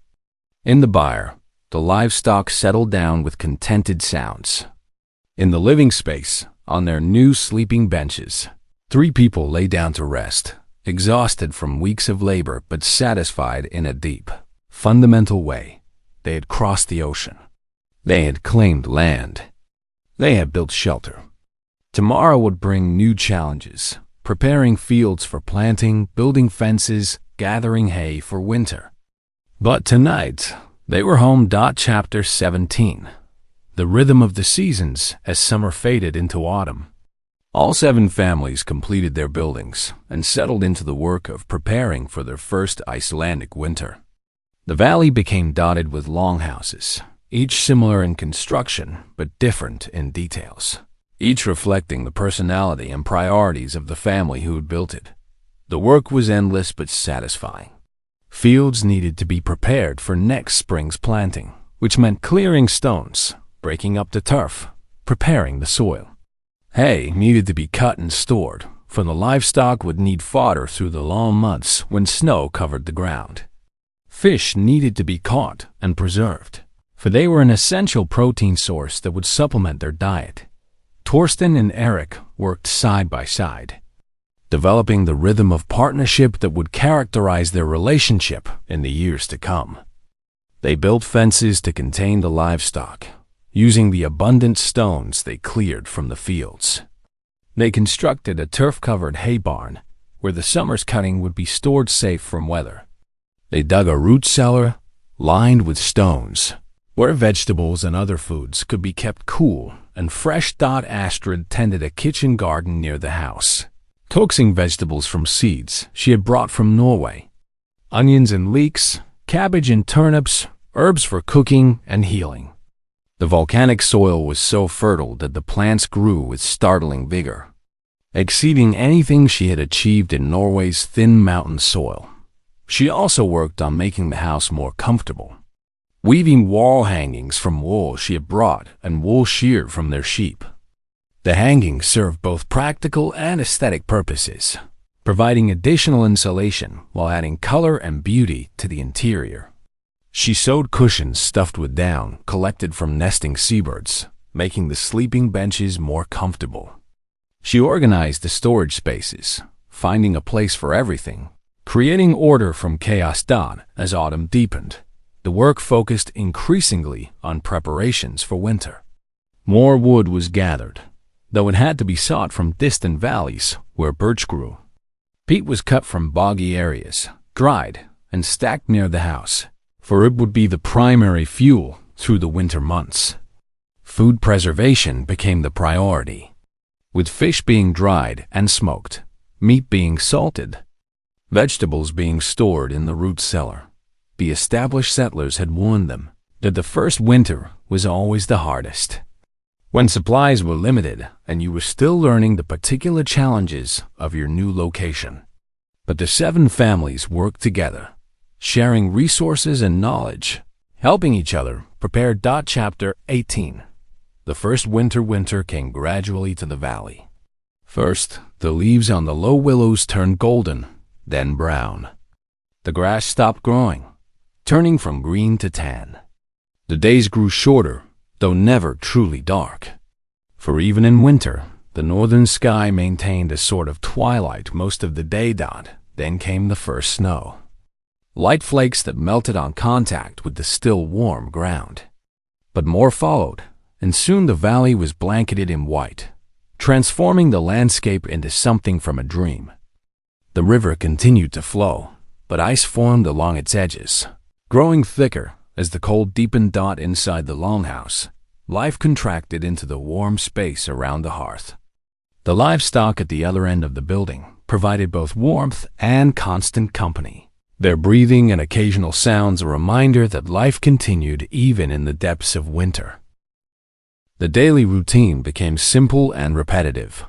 In the byre, the livestock settled down with contented sounds. In the living space, on their new sleeping benches, three people lay down to rest, exhausted from weeks of labor but satisfied in a deep, fundamental way. They had crossed the ocean. They had claimed land. They had built shelter. Tomorrow would bring new challenges, preparing fields for planting, building fences, gathering hay for winter. But tonight, they were home. Chapter 17. The rhythm of the seasons as summer faded into autumn. All 7 families completed their buildings and settled into the work of preparing for their first Icelandic winter. The valley became dotted with longhouses, each similar in construction but different in details, each reflecting the personality and priorities of the family who had built it. The work was endless but satisfying. Fields needed to be prepared for next spring's planting, which meant clearing stones, breaking up the turf, preparing the soil. Hay needed to be cut and stored, for the livestock would need fodder through the long months when snow covered the ground. Fish needed to be caught and preserved, for they were an essential protein source that would supplement their diet. Torsten and Eric worked side by side, developing the rhythm of partnership that would characterize their relationship in the years to come. They built fences to contain the livestock, using the abundant stones they cleared from the fields. They constructed a turf-covered hay barn where the summer's cutting would be stored safe from weather. They dug a root cellar lined with stones where vegetables and other foods could be kept cool and fresh. Astrid tended a kitchen garden near the house, coaxing vegetables from seeds she had brought from Norway. Onions and leeks, cabbage and turnips, herbs for cooking and healing. The volcanic soil was so fertile that the plants grew with startling vigor, exceeding anything she had achieved in Norway's thin mountain soil. She also worked on making the house more comfortable, weaving wall hangings from wool she had brought and wool sheared from their sheep. The hangings served both practical and aesthetic purposes, providing additional insulation while adding color and beauty to the interior. She sewed cushions stuffed with down collected from nesting seabirds, making the sleeping benches more comfortable. She organized the storage spaces, finding a place for everything, creating order from chaos. As autumn deepened, the work focused increasingly on preparations for winter. More wood was gathered, though it had to be sought from distant valleys where birch grew. Peat was cut from boggy areas, dried, and stacked near the house, for it would be the primary fuel through the winter months. Food preservation became the priority, with fish being dried and smoked, meat being salted, vegetables being stored in the root cellar. The established settlers had warned them that the first winter was always the hardest, when supplies were limited and you were still learning the particular challenges of your new location. But the 7 families worked together, sharing resources and knowledge, helping each other prepare. Chapter 18. The first winter came gradually to the valley. First, the leaves on the low willows turned golden, then brown. The grass stopped growing, turning from green to tan. The days grew shorter, though never truly dark. For even in winter, the northern sky maintained a sort of twilight most of the day. Then came the first snow. Light flakes that melted on contact with the still warm ground. But more followed, and soon the valley was blanketed in white, transforming the landscape into something from a dream. The river continued to flow, but ice formed along its edges, growing thicker as the cold deepened. Inside the longhouse, life contracted into the warm space around the hearth. The livestock at the other end of the building provided both warmth and constant company, their breathing and occasional sounds a reminder that life continued even in the depths of winter. The daily routine became simple and repetitive.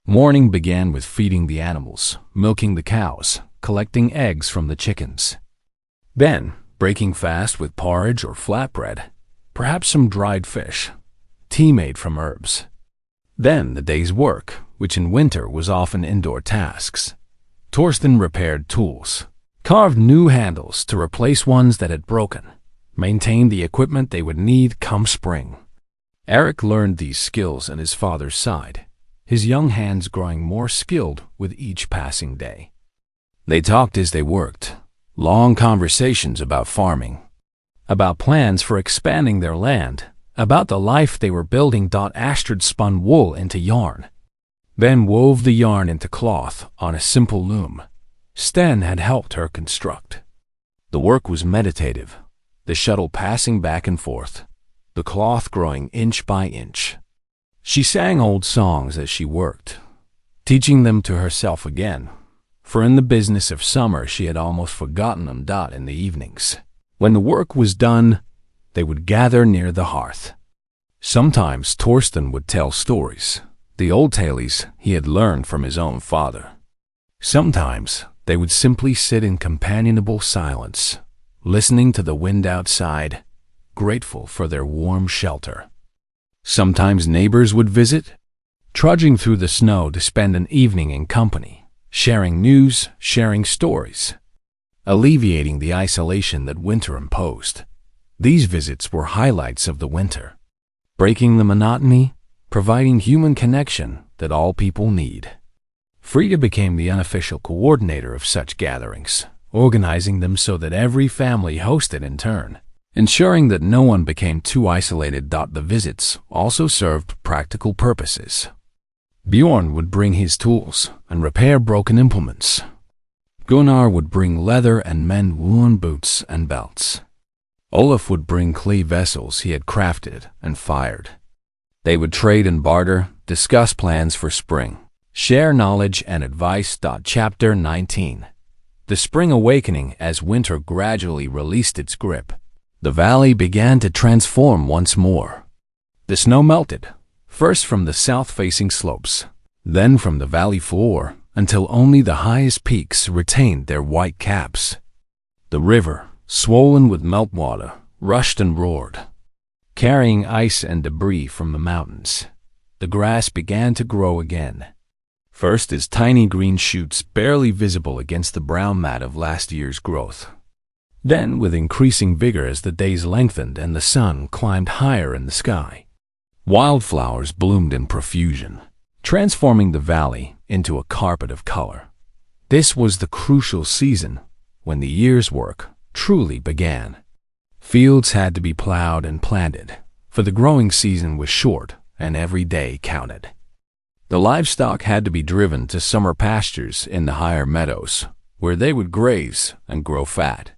Morning began with feeding the animals, milking the cows, collecting eggs from the chickens. Then, breaking fast with porridge or flatbread, perhaps some dried fish, tea made from herbs. Then the day's work, which in winter was often indoor tasks. Torsten repaired tools, carved new handles to replace ones that had broken, maintained the equipment they would need come spring. Eric learned these skills at his father's side, his young hands growing more skilled with each passing day. They talked as they worked, long conversations about farming, about plans for expanding their land, about the life they were building. Astrid spun wool into yarn, then wove the yarn into cloth on a simple loom Sten had helped her construct. The work was meditative, the shuttle passing back and forth, the cloth growing inch by inch. She sang old songs as she worked, teaching them to herself again, for in the business of summer she had almost forgotten them. In the evenings, when the work was done, they would gather near the hearth. Sometimes Torsten would tell stories, the old tales he had learned from his own father. Sometimes they would simply sit in companionable silence, listening to the wind outside, grateful for their warm shelter. Sometimes neighbors would visit, trudging through the snow to spend an evening in company, sharing news, sharing stories, alleviating the isolation that winter imposed. These visits were highlights of the winter, breaking the monotony, providing human connection that all people need. Frida became the unofficial coordinator of such gatherings, organizing them so that every family hosted in turn, ensuring that no one became too isolated. The visits also served practical purposes. Bjorn would bring his tools and repair broken implements. Gunnar would bring leather and mend woolen boots and belts. Olaf would bring clay vessels he had crafted and fired. They would trade and barter, discuss plans for spring, share knowledge and advice. Chapter 19. The spring awakening. As winter gradually released its grip, the valley began to transform once more. The snow melted, first from the south-facing slopes, then from the valley floor, until only the highest peaks retained their white caps. The river, swollen with meltwater, rushed and roared, carrying ice and debris from the mountains. The grass began to grow again, first as tiny green shoots barely visible against the brown mat of last year's growth. Then with increasing vigor as the days lengthened and the sun climbed higher in the sky. Wildflowers bloomed in profusion, transforming the valley into a carpet of color. This was the crucial season when the year's work truly began. Fields had to be plowed and planted, for the growing season was short and every day counted. The livestock had to be driven to summer pastures in the higher meadows, where they would graze and grow fat.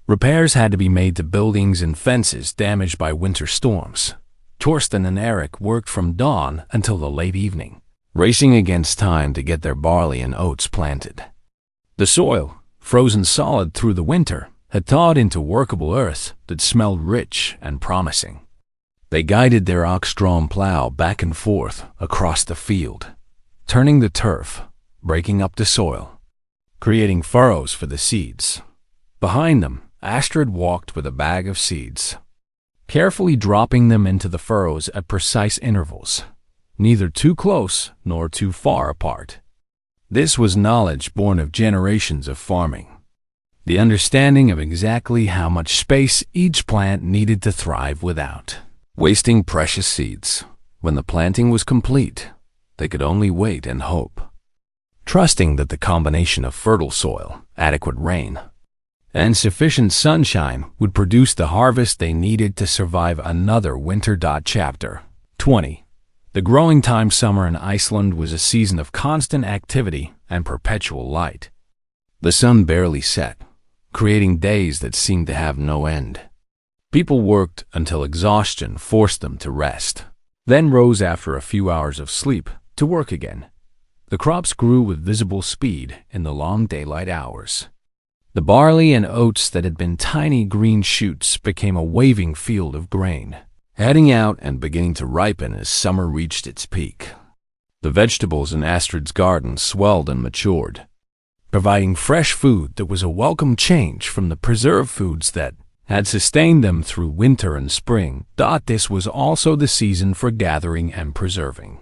Repairs had to be made to buildings and fences damaged by winter storms. Torsten and Eric worked from dawn until the late evening, racing against time to get their barley and oats planted. The soil, frozen solid through the winter, had thawed into workable earth that smelled rich and promising. They guided their ox-drawn plow back and forth across the field, turning the turf, breaking up the soil, creating furrows for the seeds. Behind them, Astrid walked with a bag of seeds, carefully dropping them into the furrows at precise intervals, neither too close nor too far apart. This was knowledge born of generations of farming, the understanding of exactly how much space each plant needed to thrive without wasting precious seeds. When the planting was complete, they could only wait and hope, trusting that the combination of fertile soil, adequate rain, and sufficient sunshine would produce the harvest they needed to survive another winter. Chapter 20. The growing time summer in Iceland was a season of constant activity and perpetual light. The sun barely set, creating days that seemed to have no end. People worked until exhaustion forced them to rest, then rose after a few hours of sleep to work again. The crops grew with visible speed in the long daylight hours. The barley and oats that had been tiny green shoots became a waving field of grain, heading out and beginning to ripen as summer reached its peak. The vegetables in Astrid's garden swelled and matured, providing fresh food that was a welcome change from the preserved foods that had sustained them through winter and spring. This was also the season for gathering and preserving.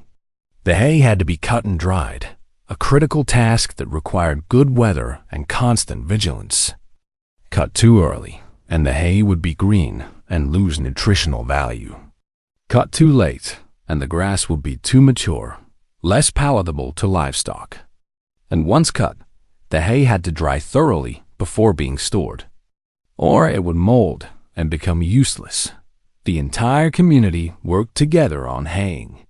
The hay had to be cut and dried, a critical task that required good weather and constant vigilance. Cut too early, and the hay would be green and lose nutritional value. Cut too late, and the grass would be too mature, less palatable to livestock. And once cut, the hay had to dry thoroughly before being stored, or it would mold and become useless. The entire community worked together on haying,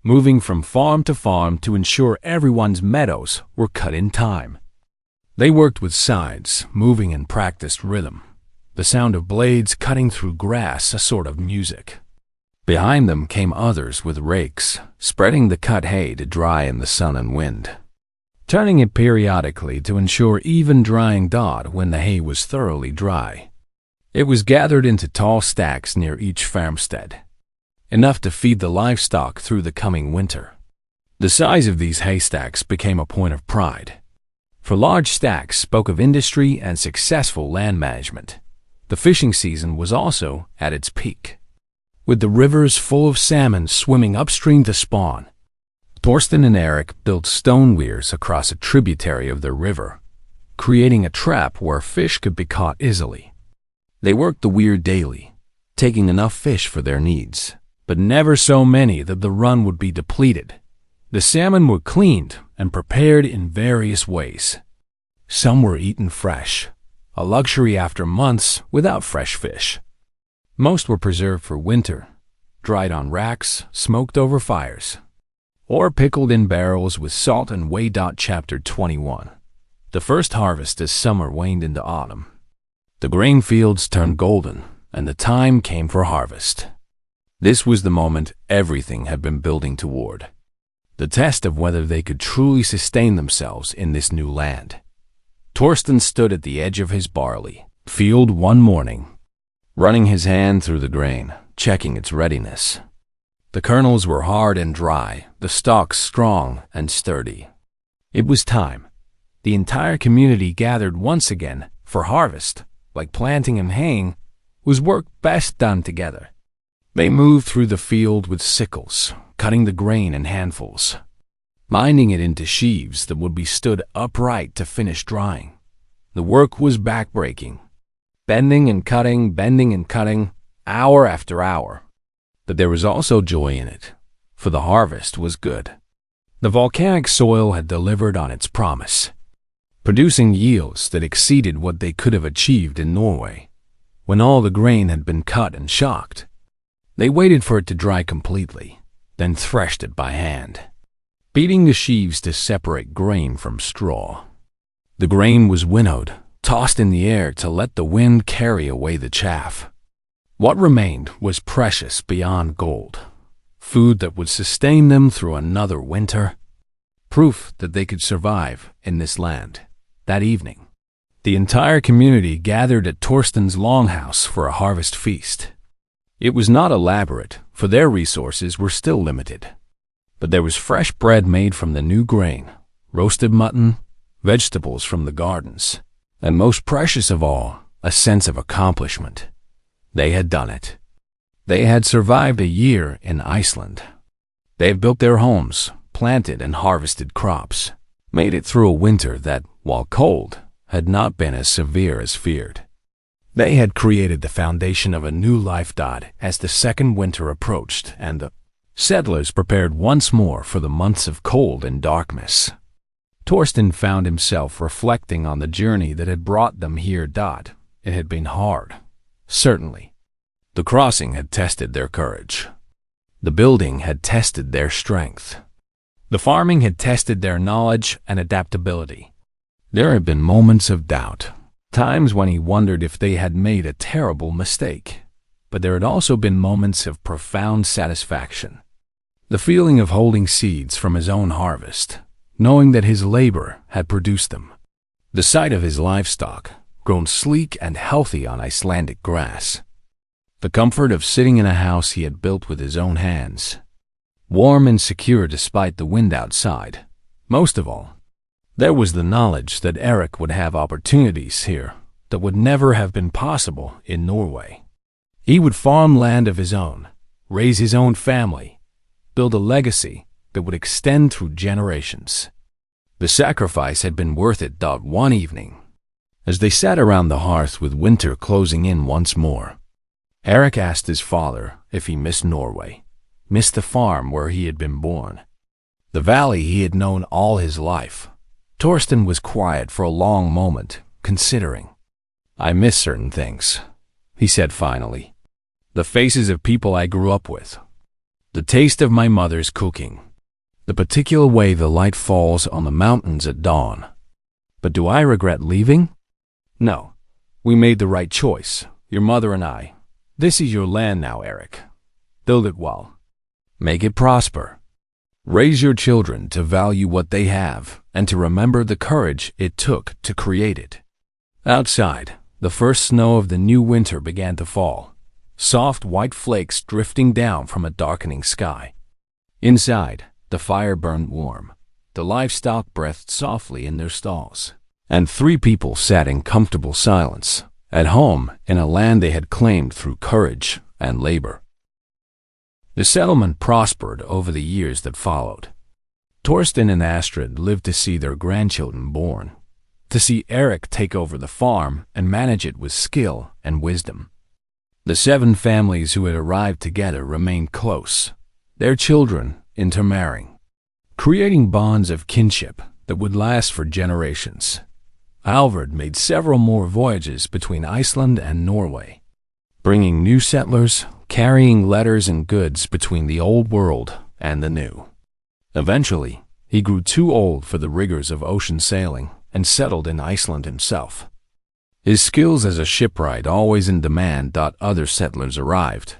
moving from farm to farm to ensure everyone's meadows were cut in time. They worked with sides, moving in practiced rhythm, the sound of blades cutting through grass a sort of music. Behind them came others with rakes, spreading the cut hay to dry in the sun and wind, turning it periodically to ensure even drying when the hay was thoroughly dry. It was gathered into tall stacks near each farmstead, enough to feed the livestock through the coming winter. The size of these haystacks became a point of pride, for large stacks spoke of industry and successful land management. The fishing season was also at its peak, with the rivers full of salmon swimming upstream to spawn. Torsten and Eric built stone weirs across a tributary of the river, creating a trap where fish could be caught easily. They worked the weir daily, taking enough fish for their needs, but never so many that the run would be depleted. The salmon were cleaned and prepared in various ways. Some were eaten fresh, a luxury after months without fresh fish. Most were preserved for winter, dried on racks, smoked over fires, or pickled in barrels with salt and whey. Chapter 21. The first harvest as summer waned into autumn. The grain fields turned golden, and the time came for harvest. This was the moment everything had been building toward, the test of whether they could truly sustain themselves in this new land. Torsten stood at the edge of his barley field one morning, running his hand through the grain, checking its readiness. The kernels were hard and dry, the stalks strong and sturdy. It was time. The entire community gathered once again, for harvest, like planting and haying, was work best done together. They moved through the field with sickles, cutting the grain in handfuls, binding it into sheaves that would be stood upright to finish drying. The work was backbreaking, bending and cutting, hour after hour. but there was also joy in it, for the harvest was good. The volcanic soil had delivered on its promise, producing yields that exceeded what they could have achieved in Norway. When all the grain had been cut and shocked, they waited for it to dry completely, then threshed it by hand, beating the sheaves to separate grain from straw. The grain was winnowed, tossed in the air to let the wind carry away the chaff. What remained was precious beyond gold, food that would sustain them through another winter, proof that they could survive in this land. That evening, the entire community gathered at Torsten's longhouse for a harvest feast. It was not elaborate, for their resources were still limited, but there was fresh bread made from the new grain, roasted mutton, vegetables from the gardens, and most precious of all, a sense of accomplishment. They had done it. They had survived a year in Iceland. They had built their homes, planted and harvested crops, made it through a winter that, while cold, had not been as severe as feared. They had created the foundation of a new life as the second winter approached and the settlers prepared once more for the months of cold and darkness. Torsten found himself reflecting on the journey that had brought them here. It had been hard, certainly. The crossing had tested their courage. The building had tested their strength. The farming had tested their knowledge and adaptability. There had been moments of doubt, times when he wondered if they had made a terrible mistake, but there had also been moments of profound satisfaction. The feeling of holding seeds from his own harvest, knowing that his labor had produced them. The sight of his livestock, grown sleek and healthy on Icelandic grass. The comfort of sitting in a house he had built with his own hands, warm and secure despite the wind outside. Most of all, there was the knowledge that Eric would have opportunities here that would never have been possible in Norway. He would farm land of his own, raise his own family, build a legacy that would extend through generations. The sacrifice had been worth it. One evening, as they sat around the hearth with winter closing in once more, Eric asked his father if he missed Norway, missed the farm where he had been born, the valley he had known all his life. Torsten was quiet for a long moment, considering. "I miss certain things," he said finally. "The faces of people I grew up with, the taste of my mother's cooking, the particular way the light falls on the mountains at dawn. But do I regret leaving? No. We made the right choice, your mother and I. This is your land now, Eric. Build it well. Make it prosper. Raise your children to value what they have and to remember the courage it took to create it." Outside, the first snow of the new winter began to fall, soft white flakes drifting down from a darkening sky. Inside, the fire burned warm, the livestock breathed softly in their stalls, and three people sat in comfortable silence, at home in a land they had claimed through courage and labor. The settlement prospered over the years that followed. Torsten and Astrid lived to see their grandchildren born, to see Eric take over the farm and manage it with skill and wisdom. The 7 families who had arrived together remained close, their children intermarrying, creating bonds of kinship that would last for generations. Alvard made several more voyages between Iceland and Norway, bringing new settlers, carrying letters and goods between the old world and the new. Eventually, he grew too old for the rigors of ocean sailing and settled in Iceland himself. His skills as a shipwright always in demand. Other settlers arrived,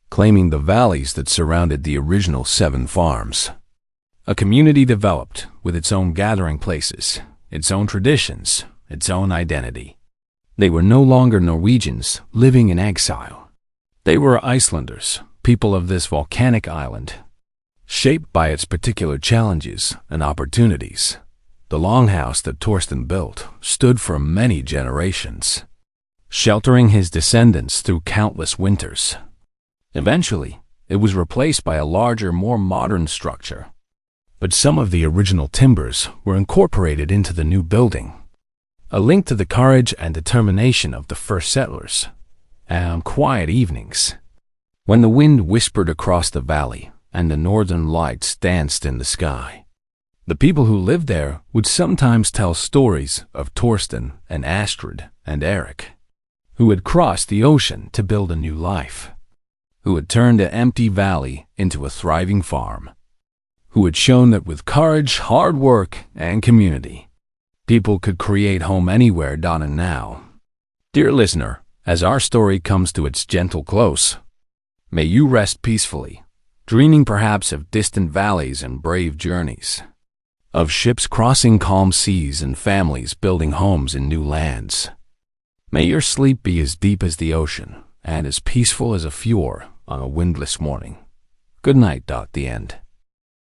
claiming the valleys that surrounded the original 7 farms. A community developed with its own gathering places, its own traditions, its own identity. They were no longer Norwegians living in exile. They were Icelanders, people of this volcanic island, shaped by its particular challenges and opportunities. The longhouse that Torsten built stood for many generations, sheltering his descendants through countless winters. Eventually, it was replaced by a larger, more modern structure, but some of the original timbers were incorporated into the new building, a link to the courage and determination of the first settlers. And quiet evenings, when the wind whispered across the valley and the northern lights danced in the sky. The people who lived there would sometimes tell stories of Torsten and Astrid and Eric, who had crossed the ocean to build a new life, who had turned an empty valley into a thriving farm, who had shown that with courage, hard work, and community, people could create home anywhere done and now. Dear listener, as our story comes to its gentle close, may you rest peacefully, dreaming perhaps of distant valleys and brave journeys, of ships crossing calm seas and families building homes in new lands. May your sleep be as deep as the ocean and as peaceful as a fjord on a windless morning. Good night. The end.